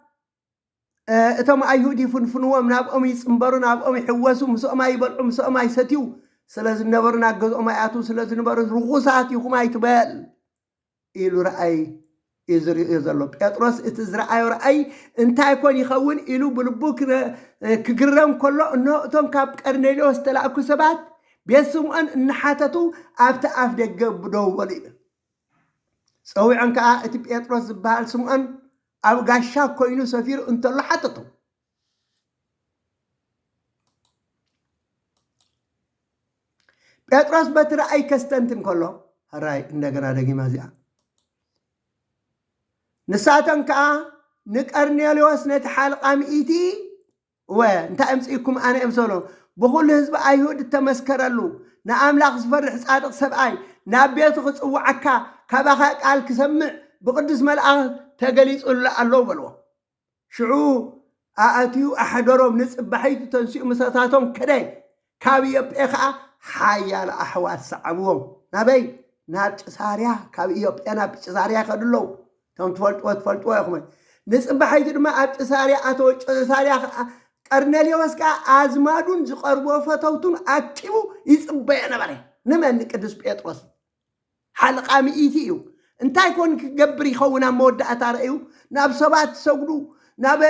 اتم أيهودي فنفنوا من أبقهم يسنبرون أبقهم يحوسوا مسؤما يبلعوا مسؤما يستيو سلازنا برنا قزؤما يأتوا سلازنا برنا رغوصات يخما يتبال إلو رأي يزرلو بيطرس اتزرأي رأي انتا يكون يخون إلو بلبوك كقرم كله انو اتم كاب قرنيليوس تلاقوا سبات بيسمون نحاتتو أفت أفدق بدو ولينا سوي عنك اتب يطرس بحال سمون أو قاشا كوينو سفير انت اللي حاتتو بيطرس بترأي كستنتن كله هراي اندقنا دقي مازيا نساتن كا نقرنيليوس نتحالق مئتي وانت امسئكم انا امسولو بقول حزب أيهود تمسكرلو نأملاخ زفرح صادق سبعي نابيتو خصوعك كباخا قال كسمع بقدس ملأ تقليص الله بلو شعو آتيو أحدرهم نصبحيت تنسيء مساتاتهم كده كابي يبقى حيال أحوال صعبهم نبي ناب ساريا كابي يبقى ناب ساريا خدلو تم تفلت يا أخوي نصبحيت ما أب ساريا أتو ساريا ቀርኔሌዎስ ካ አዝማዱን ዝቀርቦ ፈተውቱን አኪቡ ይጽበየ ነበረ ንመን ቅዱስ ጴጥሮስ ሓልቃ ሚኢቲ እዩ እንታይ ኮን ክገብር ይኸውን ኣብ መወዳእታ ርአዩ ናብ ሰባት ሰግዱ ናብ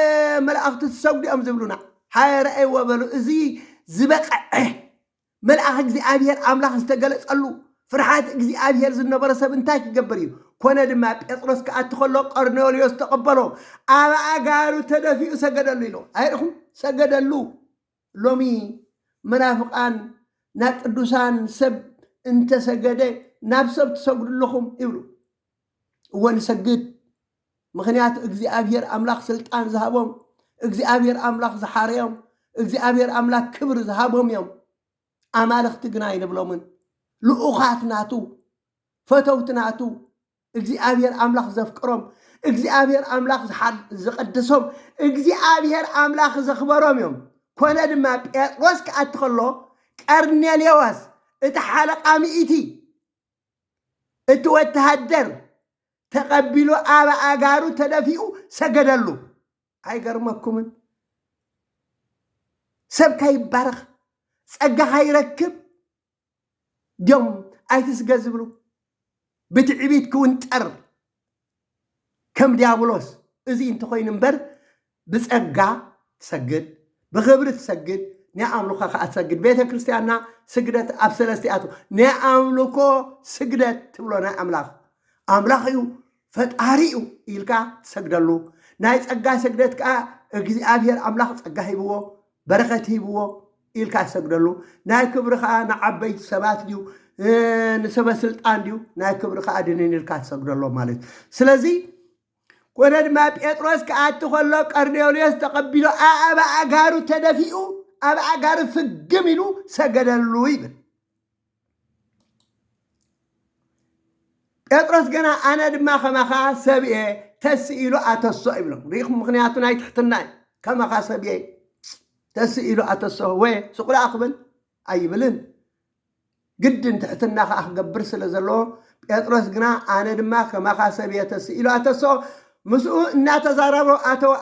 መላእኽቲ ትሰግዱ እዮም ዝብሉና ሃይረአይ ወበሉ እዚ ዝበቕዐ መልአኽ እግዚኣብሔር ኣምላኽ ዝተገለጸሉ ፍርሓት እግዚኣብሔር ዝነበረ ሰብ እንታይ ክገብር እዩ ኮነ ድማ ጴጥሮስ ክኣቲ ከሎ ቀርኔሌዎስ ተቐበሎ ኣብ ኣጋሩ ተደፊኡ ሰገደሉ ኢሎ ኣይርኹም ሰገደሉ ሎሚ መናፍቃን ናብ ቅዱሳን ሰብ እንተሰገደ ናብ ሰብ ትሰግዱለኹም ይብሉ እወ ንሰግድ ምክንያቱ እግዚኣብሔር ኣምላኽ ስልጣን ዝሃቦም እግዚኣብሔር ኣምላኽ ዝሓረዮም እግዚኣብሔር ኣምላኽ ክብሪ ዝሃቦም እዮም ኣማልኽቲ ግና ይንብሎምን ልኡኻት ናቱ ፈተውቲ ናቱ እግዚኣብሔር ኣምላኽ ዘፍቅሮም እግዚኣብሔር ኣምላኽ ዝቀድሶም እግዚኣብሔር ኣምላኽ ዘኽበሮም እዮም ኮነ ድማ ጴጥሮስ ክኣቲ ከሎ ቀርኔሌዎስ እቲ ሓለቃ ሚኢቲ እቲ ወተሃደር ተቀቢሉ ኣብ ኣጋሩ ተደፊኡ ሰገደሉ ኣይገርመኩምን ሰብ ከይባረኽ ጸጋ ከይረክብ ጆም ኣይትስገድ ዝብሉ ብትዕቢት ክውንጠር ከም ዲያብሎስ እዚ እንተኮይኑ እምበር ብጸጋ ትሰግድ ብክብሪ ትሰግድ ናይ ኣምልኮ ከዓ ትሰግድ ቤተ ክርስቲያንና ስግደት ኣብ ሰለስቲኣቱ ናይ ኣምልኮ ስግደት ትብሎ ናይ ኣምላኽ እዩ ፈጣሪ እዩ ኢልካ ትሰግደሉ ናይ ጸጋ ስግደት ከዓ እግዚኣብሔር ኣምላኽ ጸጋ ሂብዎ በረኸት ሂብዎ ኢልካ ትሰግደሉ ናይ ክብሪ ከዓ ንዓበይቲ ሰባት ድዩ ንሰበ ስልጣን ድዩ ናይ ክብሪ ከዓ ድንን ኢልካ ትሰግደሎ ማለት ስለዚ ኮነ ድማ ጴጥሮስ ክኣቲ ከሎ ቀርኔሌዎስ ተቀቢሉ ኣብ ኣጋሩ ተደፊኡ ኣብ ኣጋሩ ፍግም ኢሉ ሰገደሉ ይብል ጴጥሮስ ገና ኣነ ድማ ከማኻ ሰብኤ ተስኢሉ ኣተሶ ይብሎም ሪኢኹም ምክንያቱ ናይ ትሕትና ከማኻ ሰብኤ ተስኢሉ ኣተሶ ወይ ስቁላ ክብል ኣይብልን ግድን ትሕትና ከዓ ክገብር ስለ ዘለዎ ጴጥሮስ ግና ኣነ ድማ ከማኻ ሰብኤ ተስኢሉ ኣተሶ ምስኡ እናተዛረበ ኣተው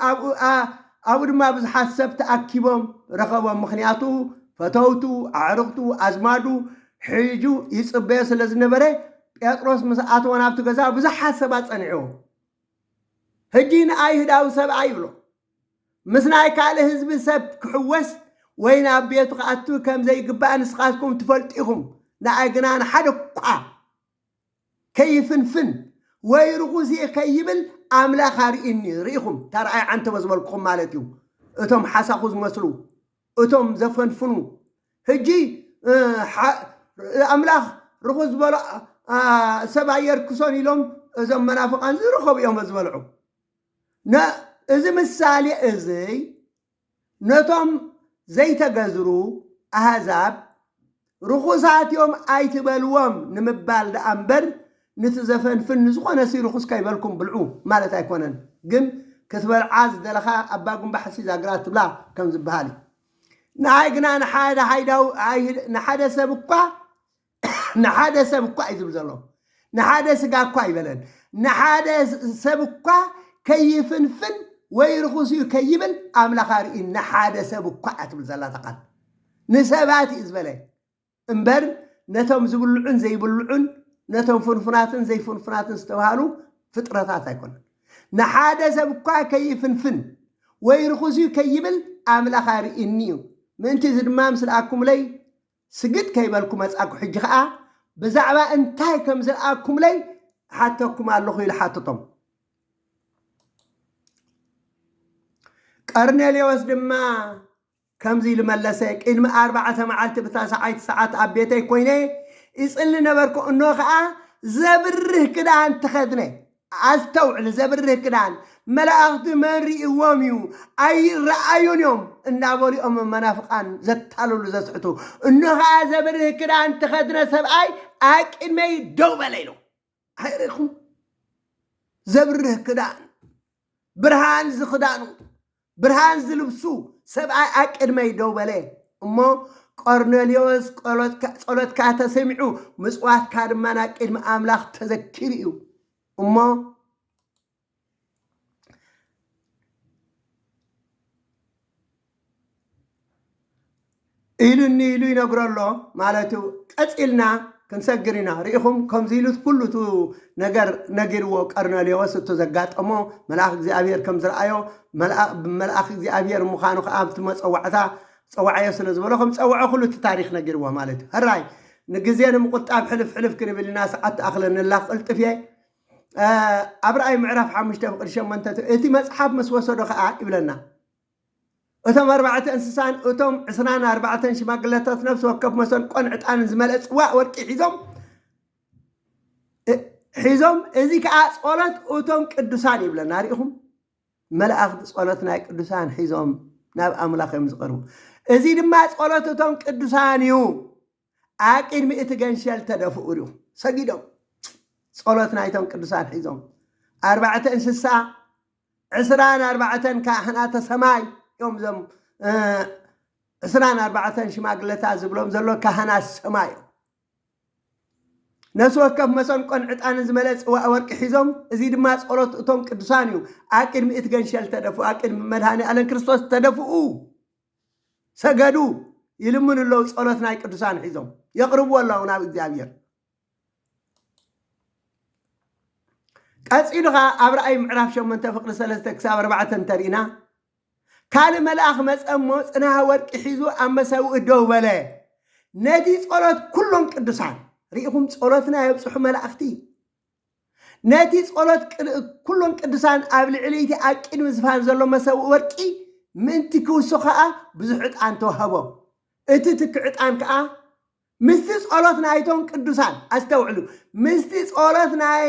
ኣብኡ ድማ ብዙሓት ሰብ ተኣኪቦም ረኸቦም ምክንያቱ ፈተውቱ ኣዕርኽቱ ኣዝማዱ ሒጁ ይፅበዮ ስለ ዝነበረ ጴጥሮስ ምስ ኣተወ ናብቲ ገዛ ብዙሓት ሰባት ፀኒዕዎ ሕጂ ንኣይሁዳዊ ሰብኣ ይብሎ ምስ ናይ ካልእ ህዝቢ ሰብ ክሕወስ ወይ ናብ ቤቱ ክኣቱ ከም ዘይግባእ ንስኻትኩም ትፈልጢኹም ንኣይ ግና ንሓደ እኳ ከይፍንፍን ወይ ርኩስ ከይብል ኣምላኽ ርኢኒ ርኢኹም ተርኣይ ዓንተ በዝበልኩኹም ማለት እዩ እቶም ሓሳኹ ዝመስሉ እቶም ዘፈንፍኑ ሕጂ ኣምላኽ ርኩስ ዝበሎ ሰብ ኣየርክሶን ኢሎም እዞም መናፍቃን ዝረኸቡ እዮም ዝበልዑ እዚ ምሳሌ እዚ ነቶም ዘይተገዝሩ ኣህዛብ ርኩሳት እዮም ኣይትበልዎም ንምባል ደኣ እምበር ነቲ ዘፈንፍን ንዝኾነ ርኩስ ከይበልኩም ብልዑ ማለት ኣይኮነን ግን ክትበልዓ ዝደለኻ ኣባ ጉንባሕ ዛግራ ትብላ ከም ዝበሃል ንዓይ ግና ንሓደ ሰብ እኳ እዩ ዝብል ዘሎ ንሓደ ስጋ እኳ ይበለን ንሓደ ሰብ እኳ ከይፍንፍን ወይ ርኩስ እዩ ከይብል ኣምላኽ ርኢ ንሓደ ሰብ እኳ እትብል ዘላ ተቃል ንሰባት እዩ ዝበለ እምበር ነቶም ዝብልዑን ዘይብልዑን ነቶም ፍንፍናትን ዘይፍንፍናትን ዝተባሃሉ ፍጥረታት ኣይኮነን ንሓደ ሰብ እኳ ከይፍንፍን ወይ ርኩስ እዩ ከይብል ኣምላኽ ርኢኒ እዩ ምእንቲ እዚ ድማ ምስልኣኩምለይ ስግድ ከይበልኩ መጻኩ ሕጂ ከዓ ብዛዕባ እንታይ ከም ዝለኣኩምለይ ሓተኩም ኣለኹ ኢሉ ሓተቶም ቀርኔሌዎስ ድማ ከምዚ ኢሉ መለሰ ቅድሚ 4 መዓልቲ ብታሰዓይቲ ሰዓት ኣብ ቤተይ ኮይነ ይጽሊ ነበርኩ እኖ ከዓ ዘብርህ ክዳን ተኸድነ ኣስተውዕል ዘብርህ ክዳን መላእኽቲ መሪእዎም እዩ ኣይረኣዩን እዮም እናበሊኦም መናፍቃን ዘታለሉ ዘስሕቱ እኖ ከዓ ዘብርህ ክዳን ተኸድነ ሰብኣይ ኣብ ቅድመይ ደው በለ ኢሉ ኣይርኢኹም ዘብርህ ክዳን ብርሃን ዝኽዳኑ ብርሃን ዝልብሱ ሰብኣይ ኣብ ቅድመይ ደው በለ እሞ ቆርኔሌዎስ ጸሎትካ ተሰሚዑ ምጽዋትካ ድማ ናብ ቅድሚ ኣምላኽ ተዘኪሩ እዩ እሞ إلني إلو ينقر الله مالتو قتلنا كنسجرنا ريخم كم زيلوت كله تو نجر وقرنا ليوس تزجات أمو ملاك زي أبير كم زرعيو ملاك زي أبير مخانو خامت ما صوعتها صوعية سلز ولكم صوعوا كله التاريخ نجر ومالته هراي نجزينا مقطع حلف كنا بالناس عت أخلنا الله قلت فيه أبرأي معرف حمشته قرشة من تأتي مصحف مسوسة دخاء يبلنا أتم 4 إنسان أتم 4 شماغلاتات نفس وكف مثلا قنعت أن زملت سواء ورقي حزم إذيك صلات أتم قدسان يبلنا ريهم ملأخذ صلاتنا قدسان حزم ناب أملاك يمزقروا إذي ما صلات أتم قدسان يو أكيد 100 جنشال تدفؤوا سجدوا صلاتنا أتم قدسان حزم 4 إنسان 4 كاهنات سماي يوم زم 4 شماغلتا زبلوم زلو كهنا السماي نسو كف مثلا قنعت أن زملت ورق حزم زيد ما صلوت أتم قدسانيو أكيد 100 جنشال تدفؤ أكيد مدهاني على كريستوس تدفؤوا سجدوا يلمون الله صلاتنا قدسان حزم يقربوا الله وناب እግዚአብሔር قصيدها أبرأي معرف شمن تفقر 3 كساب 4 ترينا كان ملاخ مسأمو صنها ورق حيزو أما سوء الدوبلة نادي صلات كلهم قدسان ريهم صلاتنا يبصحوا ملاختي نادي صلات كلهم قدسان قبل عليتي أكيد مزفان زلو مسوء ورقي من تكوسو خاء بزحت أن توهبو اتتكعت أنك مستي صلاتنا يتون قدسان استوعلو مستي صلاتنا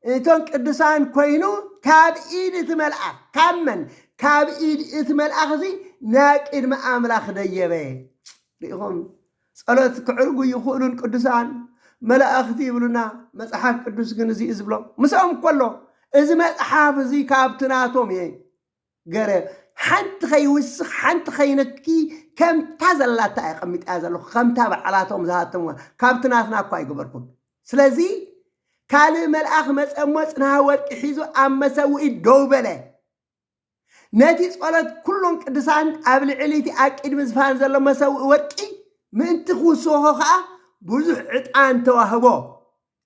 يتون قدسان كوينو كاب إيد ملأ كمن كاب إيد ملأ زي ناقد ما أملاخ ديبه ريهم صلاة كعرقو يخولون قدسان ملأ أختي يقولنا مصحف قدس جنزي إزبلو مساهم كله إذا مصحف زي كابتناتهم يعني قرر حنت خي وسخ حنت خي نكي كم تازل لا تايق أمي تازلو خم تابع علاتهم زهاتهم كابتناتنا كواي قبركم سلازي كالي ملأخ مسأموس نهاوات إحيزو أما سوئي الدوبلة ناتي صلات كلهم قدسان قبل عليتي أكيد مزفان زلو مسوئي ورقي من تخوصوها خا بزح عطان توهبو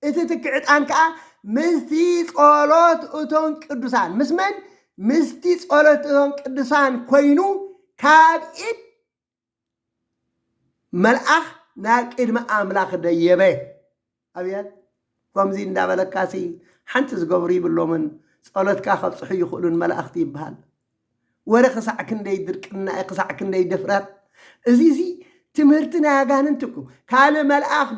إتتك عطان كا مستي صلات أتون قدسان مسمن مستي صلات أتون قدسان كوينو كابئد ملأخ ناكيد ما أملاخ ديبه أبيات كمزي ندابلك كاسي حنت زقبري باللومن صلاتك خب صحي يخلون ملأختي بهال ورق ساعكن دي دركنا ساعكن دي دفرات زي تمرتنا غاننتكو كان ملأخ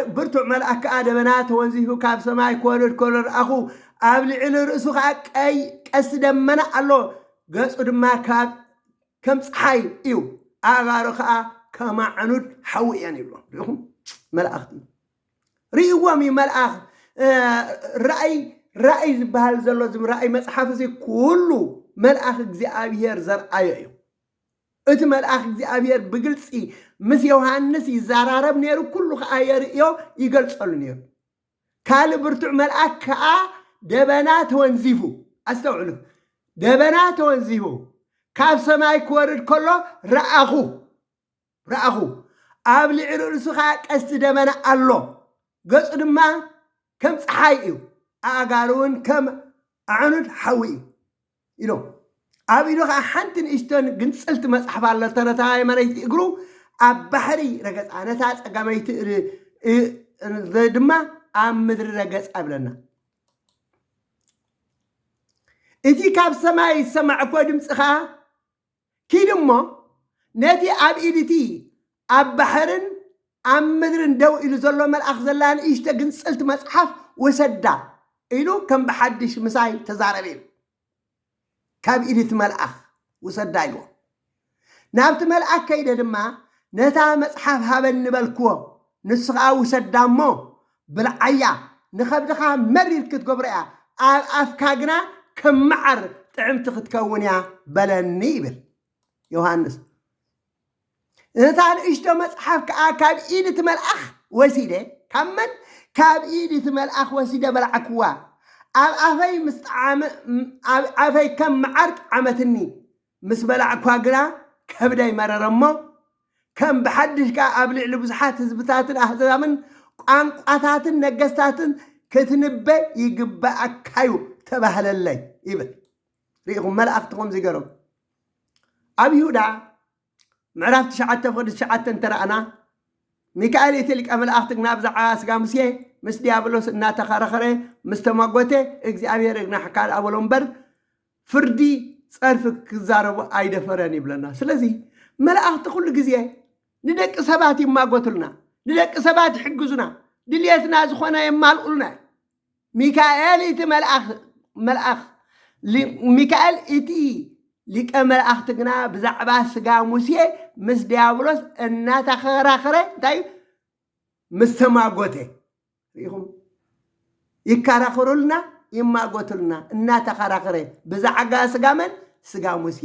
برتع ملأخ آدمنات وانزيهو كاب سماي كولر أخو قبل على رأسو أي قس دمنا الله قصد ما كاب كم صحي إيو أغارو خا كما عنود حوي يعني بلو ملأختي ريوامي ملأخ رأي بهال زلو زم رأي مصحف زي كله ملأخ እግዚአብሔር ዘርአዮ እዩ እቲ ملأخ እግዚአብሔር بግልጽ ምስ ዮሐንስ ይዛራረብ ነይሩ ኩሉ ከአየርዮ ይገልጸሉ ነይሩ ካል ብርቱዕ ملأخ ከአ ደበና ተወንዚፉ አስተውዕሉ ደበና ተወንዚፉ ካብ ሰማይ ክወርድ ከሎ ረአኹ ኣብ ልዕሊ ርእሱ ቀስቲ ደበና ኣሎ ገጹ ድማ ከም ፀሓይ እዩ ኣጋሩን ከም ኣዕኑድ ሓዊ እዩ ኢሎ ኣብ ኢሉ ሓንቲ ንእሽቶን ግንፅልቲ መፅሓፍ ኣሎ ተረታዊ መሬት እግሩ ኣብ ባሕሪ ረገፃ ነታ ፀጋመይቲ ድማ ኣብ ምድሪ ረገፅ ኣብለና እቲ ካብ ሰማይ ዝሰማዕኮ ድምፂ ከዓ ኪድሞ ነቲ ኣብ ኢድቲ ኣብ ባሕርን ኣብ ምድርን ደው ኢሉ ዘሎ መልኣኽ ዘላን እሽተ ግንፅልቲ መፅሓፍ ወሰዳ ኢሉ ከም ብሓድሽ ምሳይ ተዛረበ ካብ ኢድቲ መልኣኽ ወሰዳ ኢሉ ናብቲ መልኣኽ ከይደ ድማ ነታ መፅሓፍ ሃበኒ በልክዎ ንሱ ከዓ ወሰዳ እሞ ብልዓያ ንኸብድኻ መሪር ክትገብሮ እያ ኣብ ኣፍካ ግና ከም መዓር ጥዕምቲ ክትከውን እያ በለኒ ይብል ዮሐንስ ነታ ንእሽቶ መፅሓፍ ከዓ ካብ ኢድቲ መልኣኽ ወሲደ ካብ መን ካብ ኢድቲ መልኣኽ ወሲደ በልዓክዋ ኣብ ኣፈይ ኣብ ኣፈይ ከም መዓር ዓመትኒ ምስ በላዕኳ ግና ከብደይ መረረ እሞ كم بحدش كا أبلع لبزحات هزبتاتن أحزامن ቋንቋታትን ነገስታትን ክትንበይ ይግባአካዩ ተባህለለይ ይብል ሪኢኹም መላእክትኩም ዝገረም ኣብ ይሁዳ ምዕራፍ 9:9 ተራእና ሚካኤል የትልቀ መላእክት ናብ ብዛዕባ ስጋ ሙሴ ምስ ዲያብሎስ እናተኸራኸረ ምስ ተሟጎተ እግዚአብሔር ግናሕካል ኣበሎ እምበር ፍርዲ ፀርፊ ክዛረቡ ኣይደፈረን ይብለና ስለዚ መላእክት ኩሉ ግዜ ንደቂ ሰባት ይማጎቱልና ንደቂ ሰባት ይሕግዙና ድልየትና ዝኾነ የማልኡልና ሚካኤል እቲ መልአኽ ሚካኤል እቲ ሊቀ መላእክት ግና ብዛዕባ ስጋ ሙሴ ምስ ዲያብሎስ እናተኸራኸረ እንታይ ምስ ተማጎተ ይኹም ይከራኸሩልና ይማጎቱልና እናተኸራኸረ ብዛዕባ ስጋ መን ስጋ ሙሴ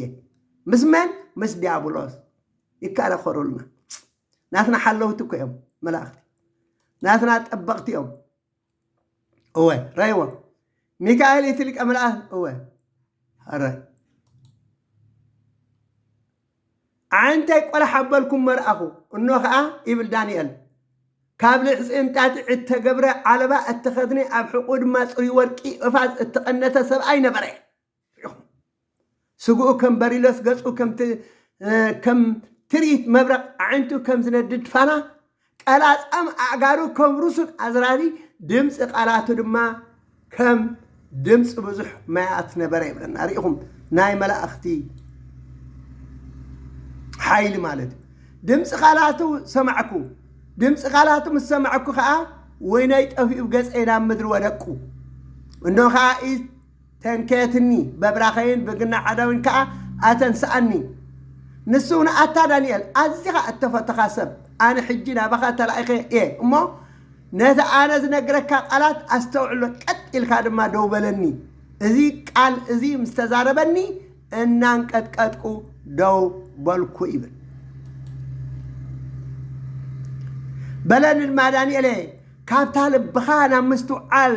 ምስ መን ምስ ዲያብሎስ ይከራኸሩልና ናትና ሓለውት እኮ እዮም መላእክቲ ናትና ጠበቕቲ እዮም እወ ራይዎ ሚካኤል እቲ ሊቀ መላእክት እወ ኣራይ ዓንተይ ቆላ ሓበልኩም መርኣኹ እኖ ከዓ ይብል ዳንኤል ካብ ልዕፅንጣት እተገብረ ዓለባ እተኸድነ ኣብ ሕቁ ድማ ፅሩይ ወርቂ እፋዝ እተቐነተ ሰብኣይ ነበረ ስጉኡ ከም በሪሎስ ገፁ ከም ትርኢት መብረቕ ዓንቱ ከም ዝነድድ ፋና ቀላፃም ኣዕጋሩ ከም ሩሱን ኣዝራሪ ድምፂ ቃላቱ ድማ ከም ድምፂ ብዙሕ ማያት ነበረ ይብለና ሪኢኹም ናይ መላእክቲ ሓይሊ ማለት ድምፂ ቃላቱ ሰማዕኩ ድምፂ ቃላቱ ምስ ሰማዕኩ ከዓ ወይናይ ጠፊኡ ገፀይ ናብ ምድሪ ወደቁ እንዶ ከዓ ተንከትኒ በብራኸይን ብግና ዓዳዊን ከዓ ኣተንስኣኒ ንሱውን ኣታ ዳንኤል ኣዚኻ እተፈተኻ ሰብ ኣነ ሕጂ ናባኻ ተላኢኸ እየ እሞ ነቲ ኣነ ዝነግረካ ቃላት ኣስተውዕሎ ቀጥ ኢልካ ድማ ደው በለኒ እዚ ቃል እዚ ምስ ተዛረበኒ እናንቀጥቀጥቁ ደው በልኩ ይብል በለኒ ድማ ዳንኤል ካብታ ልብኻ ናብ ምስትውዓል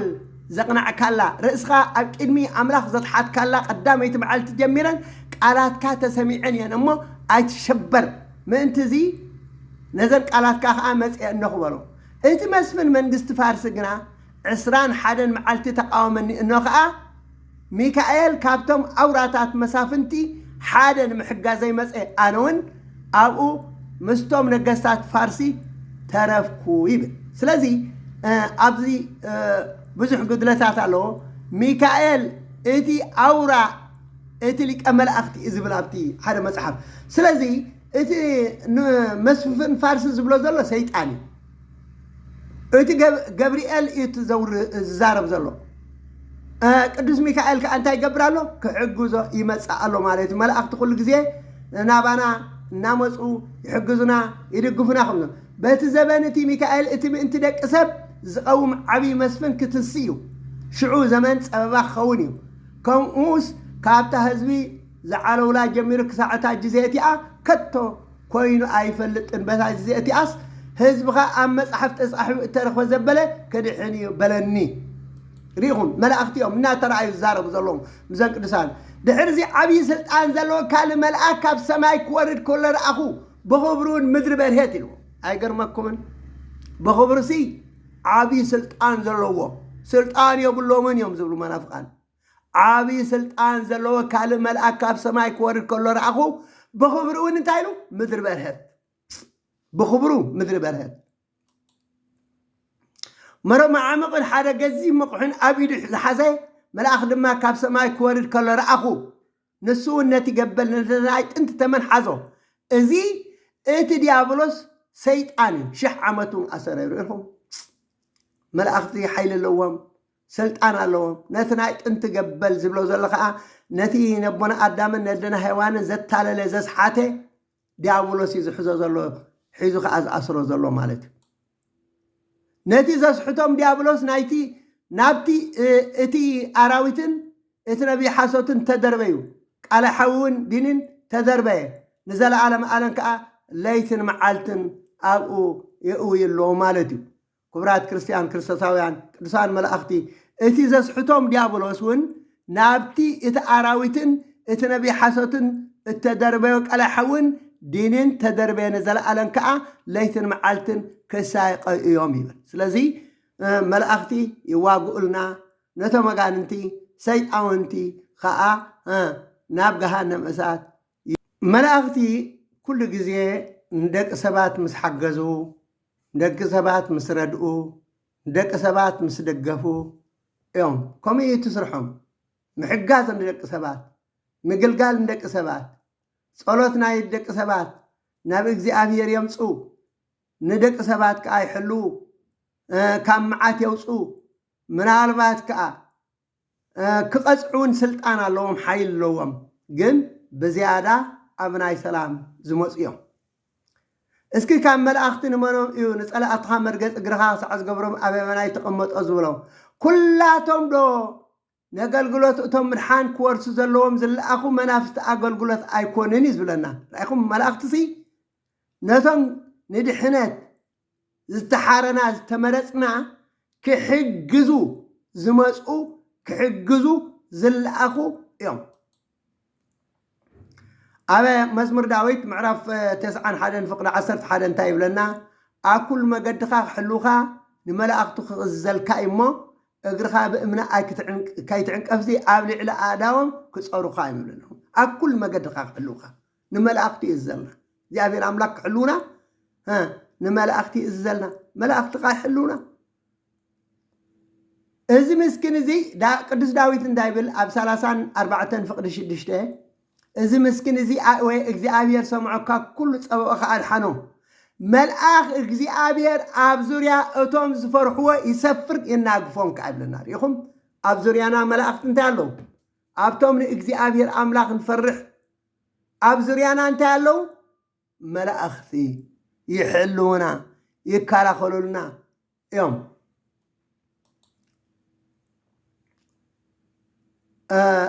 ዘቕናዕካላ ርእስኻ ኣብ ቅድሚ ኣምላኽ ዘትሓትካላ ቀዳመይቲ መዓልቲ ጀሚረን ቃላትካ ተሰሚዐን እየን እሞ ኣይትሸበር ምእንቲ እዚ ነዘን ቃላትካ ከዓ መፅአ እነኽበሎ እቲ መስፍን መንግስቲ ፋርስ ግና 21 መዓልቲ ተቃወመኒ እኖ ከዓ ሚካኤል ካብቶም ኣውራታት መሳፍንቲ ሓደ ንምሕጋዘይ መፅአ ኣነ እውን ኣብኡ ምስቶም ነገስታት ፋርሲ ተረፍኩ ይብል ስለዚ ኣብዚ ብዙሕ ጉድለታት ኣለዎ ሚካኤል እቲ ኣውራ እቲ ሊቀ መላእክቲ ዝብል ኣብቲ ሓደ መፅሓፍ ስለዚ እቲ መስፍን ፋርሲ ዝብሎ ዘሎ ሰይጣን እዩ እቲ ገብርኤል እቲ ዝዛረብ ዘሎ ቅዱስ ሚካኤል ከዓ እንታይ ይገብር ኣሎ ክሕግዞ ይመፅእ ኣሎ ማለት እዩ መላእክቲ ኩሉ ግዜ ናባና እናመፁ ይሕግዙና ይድግፉና ከምዞ በቲ ዘበን እቲ ሚካኤል እቲ ምእንቲ ደቂ ሰብ ዝቐውም ዓብይ መስፍን ክትንሲ እዩ ሽዑ ዘመን ፀበባ ክኸውን እዩ ከምኡስ ካብታ ህዝቢ ዝዓለውላ ጀሚሩ ክሳዕታ ግዜ እቲኣ ከቶ ኮይኑ ኣይፈልጥን በታ ግዜ እቲኣስ ህዝብኻ ኣብ መፅሓፍ ተፃሒፉ እተረኽበ ዘበለ ክድሕን እዩ በለኒ ሪኢኹም መላእክቲ እዮም እናተረኣዩ ዝዛረቡ ዘለዎም ምዘን ቅዱሳን ድሕሪ እዚ ዓብይ ስልጣን ዘለዎ ካልእ መልኣክ ካብ ሰማይ ክወርድ ከሎ ረኣኹ ብኽብሩን ምድሪ በርሄት ኢልዎ ኣይገርመኩምን ብኽብሩሲ ዓብይ ስልጣን ዘለዎ ስልጣን የብሎምን እዮም ዝብሉ መናፍቃን ዓብይ ስልጣን ዘለዎ ካልእ መልኣክ ካብ ሰማይ ክወርድ ከሎ ረኣኹ ብኽብሩ እውን እንታይ ኢሉ ምድሪ በርሄት ብኽብሩ ምድሪ በርሄት መሮም ዓመቕን ሓደ ገዚ መቑሕን ኣብ ኢዱ ዝሓዘ መልኣኽ ድማ ካብ ሰማይ ክወርድ ከሎ ረኣኹ ንሱ እውን ነቲ ገበል ናይ ጥንቲ ተመን ሓዞ እዚ እቲ ዲያብሎስ ሰይጣን 1000 ዓመቱ ኣሰረ ይርኢኹም መላእክቲ ሓይሊ ኣለዎም ስልጣን ኣለዎም ነቲ ናይ ጥንቲ ገበል ዝብሎ ዘሎ ከዓ ነቲ ነቦና ኣዳምን ነደና ሔዋንን ዘታለለ ዘስሓተ ዲያብሎስ እዩ ዝሕዞ ዘሎ ሒዙ ከዓ ዝኣስሮ ዘሎ ማለት እዩ ነቲ ዘስሕቶም ዲያብሎስ ናብቲ እቲ ኣራዊትን እቲ ነቢይ ሓሶትን ተደርበዩ ቃለ ሓውን ዲንን ተደርበየ ንዘለዓለም ዓለም ከዓ ለይትን መዓልትን ኣብኡ የእውይ ኣለዎ ማለት እዩ ክቡራት ክርስቲያን ክርስቶሳውያን ቅዱሳን መላእክቲ እቲ ዘስሕቶም ዲያብሎስ እውን ናብቲ እቲ ኣራዊትን እቲ ነቢይ ሓሶትን እተደርበዮ ቃለ ሓውን دينين تدربين زلالن كأ ليتن معالتن كسايق يوم يبل سلازي ملأختي يواقعلنا نتو مغاننتي سيئاونتي خاء ناب جهنم أسات ملأختي كل جزية ندق سبات مسحجزو ندق سبات مسردقو ندق سبات مسدقفو يوم كمية تسرحهم محجات ندق سبات مقلقال ندق سبات صلوتنا يدق سبات ناب እግዚአብሔር يمصو ندق سبات كأي حلو كم معات يوصو ምናልባት كأ كقصعون سلطان اللهم حيل اللهم جن بزيادة أبناء سلام زموس يوم اسكي كان ملأختن منهم إيو نسأل أطخام مرقز إقرها سعز قبرهم أبي مناي تقمت أزولهم كلاتهم دو نقل قلوت أتهم مرحان كورسو زلوهم زل أخو منافست أقل قلوت أيكونين يزبلنا رأيكم ملأختسي نتهم ندحنات زتحارنا زتمرسنا كحجزو زمسو كحجزو زل أخو يوم أبا مزمر داويت معرف 9 حدن فقر 10 حدن تايب لنا أكل ما قدخا حلوخا نملأختو الزلكا إمو اقرخا بإمنا كايتعنك أفزي أبلي على آداوم كسعرو خايم لنا أكل ما قدخا حلوخا نملأختي الزلنا زي أبي الأملاك حلونا نملأختي الزلنا ملأختي قاي حلونا إذا مسكين زي قدس داويت دايبل أب 34 فقر 6 إذا مسكين زي إغزابير سمعوكا كل صبوخا الحنو ملأخ إغزابير أبزوريا أتوم زفرحوا يسفر يناقفون كعب النار يخم أبزوريانا ملأخ انتالو أبتوم إغزابير أملاخ نفرح أبزوريانا انتالو ملأختي يحلونا يكالاخلونا يوم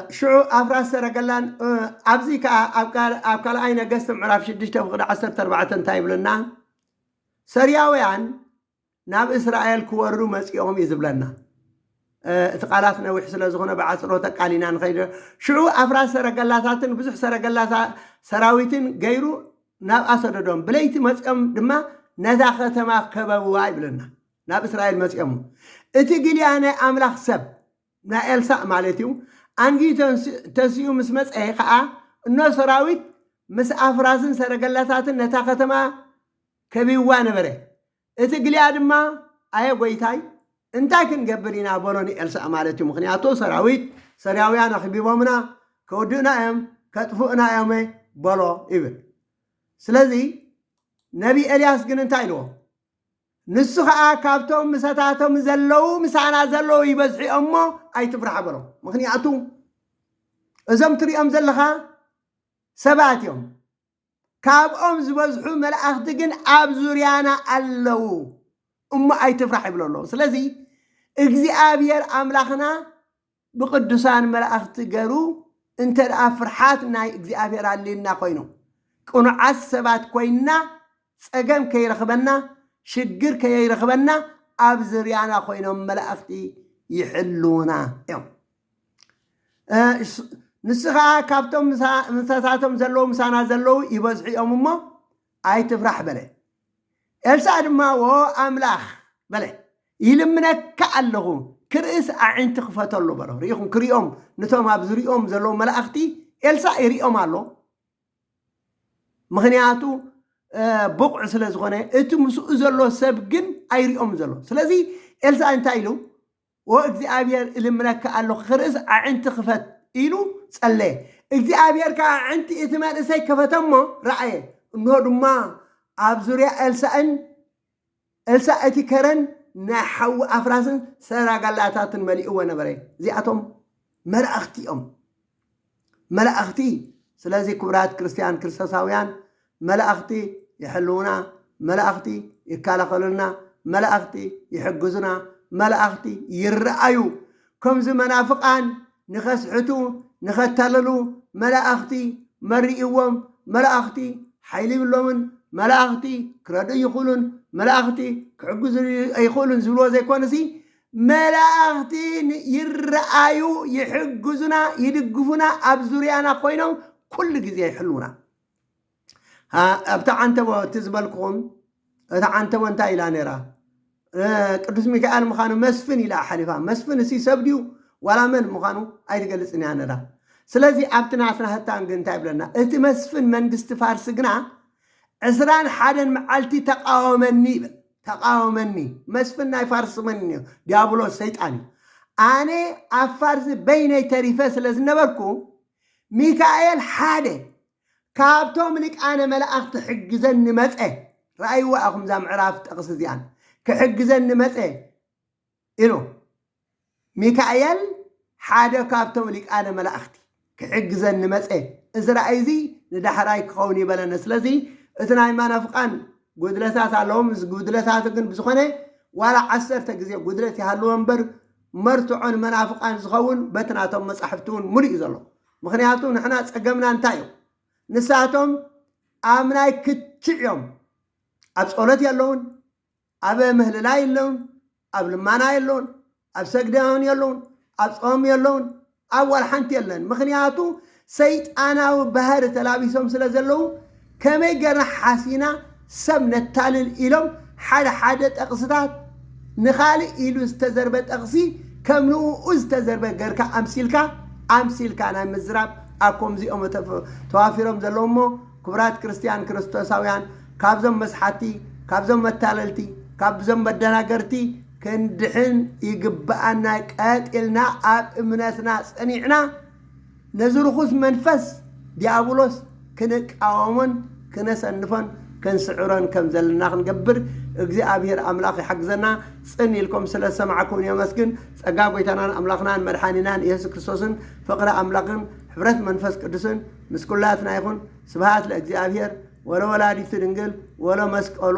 شعو أفراس سرقلان أبزيك أبكال أين قسم عراف شدشت فقد 14 تايب لنا سرياويان ناب إسرائيل كورو مسيهم يزبلنا اتقالاتنا ويحسل زغنا بعصروتا قالينا نخير شعو أفراس سرقلاتاتن بزح سرقلاتا سراويتن غيرو ناب أسردهم بليت مسيهم دما نزاخة ما كبابوا يبلنا ناب إسرائيل مسيهم اتقلي أنا أملاخ سب نا إلسا مالتيو أنجي تسيو مسمس أي خاء إنه سراويت مس أفرازن سرقلاتاتن نتاقة ما كبيوان بري اتقلي آدم ما آية قويتاي انتا كن قبرينا بولوني إلسا مالتي مخنياتو سراويان أخبيبومنا كودونا أم كتفونا أمي بولو إبن سلازي نبي إلياس قن انتايلو نسخة كابتهم مساتاتهم زلو مسانا زلو يبزحي أمو أي تفرح بلو مخنياتو إزم تري أم زلخا سبات يوم كاب أم زبزحو ملأختقن أبزوريانا اللو أمو أي تفرح بلو الله سلازي إجزي أبير أملاخنا بقدسان ملأختقرو انت الأفرحاتنا إجزي أبير اللينا قوينو كونو عسبات قوينا سأقام كي رخبنا شجر كي يرخبنا أبزريانا خوينهم ملأختي يحلونا يوم نسخة كابتهم مساساتهم زلو مسانا زلو يبزحي أمما أي تفرح بلي إلسا ما وهو أملاخ بلي يلمنا كألغو كرئيس أعين تخفت الله بلو ريخم كريوم نتوم أبزريهم زلو ملأختي إلسا يريهم الله مغنياتو بقع سلازغونه اتو مسو زلو سبجن ايريوم زلو سلازي إلسا انتايلو وإغزابير إلمنك قالو خرز أعنت خفت إيلو صلي إغزابير كأعنت إتمان إساي كفتمو رأي إنه دما أبزوريا إلسا أتي كرن نحو أفراسن سراغالاتات مليئو ونبري زي أتم ملأختي سلازي كبرات كريستيان كريستاساويان ملأختي يحلونا ملأختي يكالخلونا ملأختي يحجزنا ملأختي يرأيو كم زي منافقان نخسحتو نختللو ملأختي مرئيوم ملأختي حيلي باللومن ملأختي كردو يقولون ملأختي كعجزن يقولون زلوا زي كونسي ملأختي يرأيو يحجزنا يدقفونا أبزوريانا قوينو كل جزي يحلونا أبتع عنتبو تزبلكم أبتع عنتبو انتا إلى نرى ቅዱስ ሚካኤል ምዃኑ መስፍን ኢላ ሓሊፋ መስፍን እሲ ሰብዲዩ ዋላ መን ምዃኑ ኣይትገልጽን እያ ነራ ስለዚ ኣብቲ ናትና ህታን ግን እንታይ ይብለና እቲ መስፍን መንግስቲ ፋርስ ግና 21 መዓልቲ ተቃወመኒ ይብል ተቃወመኒ መስፍን ናይ ፋርስ መን እዩ ዲያብሎስ ሰይጣን እዩ ኣነ ኣብ ፋርስ በይነይ ተሪፈ ስለ ዝነበርኩ ሚካኤል ሓደ ካብቶም ሊቃነ መላእኽቲ ሕግዘኒ መፀ ረኣይዋ ኣኹም ዛ ምዕራፍ ጠቕስ እዚኣን كحجزن متى إنه ميكائيل حدا كابتم لك أنا ملأختي كحجزن متى إسرائيلي ندحراي كوني بلا نسلزي إثناء ما نفقان قدرتات علوم قدرتات كن بسخنة ولا عسر تجزي قدرتي هاللون بر مرتعون منافقان زخون بتناتهم مسحفتون مري زلوا مخنياتون إحنا تجمعنا نتايو نساتهم آمناي كتشيم أبصولتي اللون أب مهللا يلون أب لمانا يلون أب سجدان يلون أب صوم يلون أول حنت يلون مخنياتو سيد أنا وبهر تلابيسهم سلازلو كما يجرح حسينا سمن التالي الإلهم حدا أقصدات نخالي إلو استزربت أقصي كملو استزربت جركا أمسيلكا أنا مزراب أقوم زي أم توافرهم زلومو كبرات كريستيان كريستوساويان كابزم مسحتي كابزم متاللتي كابزم بدناغرتي كندحن يقبأنا قاتلنا اب امنتنا صنيعنا نزرخوس منفس ديابولوس كنقاومن كنسنفن كنسعرن كم زلنا نقبر እግዚአብሔር አምላክ ይحግዘና ጽን ይልኩም ስለ ሰማዓኩም የመስግን ጸጋ ጎይታናን አምላክናን መድኃኒናን ኢየሱስ ክርስቶስን ፍቅረ አምላክን ህብረት መንፈስ ቅዱስን ምስኩላትና ይሁን ስብሐት ለእግዚአብሔር ወለወላዲቱ ድንግል ወለመስቀሉ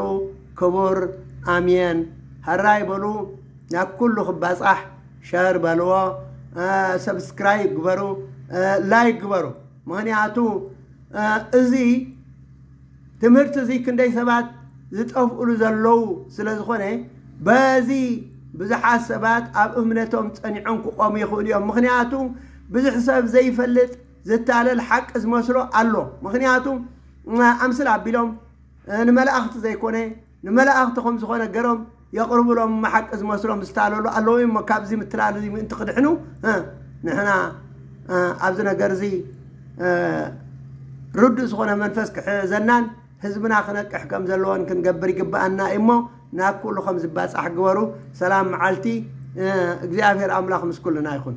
ክቡር አሜን هراي بلو ناكل خباصح شهر بلو سبسكرايب قبرو لايك قبرو مهنياتو ازي تمرت زي كندي سبات زتقفلو زلو سلازخونه بازي بزحات سبات اب امنتهم تصنيعون قوم يخول يوم مهنياتو بزح سب زي فلت زتال الحق از مسرو الله مهنياتو امثل عبيلهم نملأخت زي كونه نملأختكم زخونه قرم يقربوا لهم محق از مسرهم استعلوا الله يم كابزي متلال زي انت قدحنو نحنا ابزنا قرزي رد زخونه منفس زنان حزبنا خنق احكام زلوان كنقبر يقبأنا امو ناكلو خمس باص احقورو سلام معالتي እግዚአብሔር አምላክ ምስኩልና ይሁን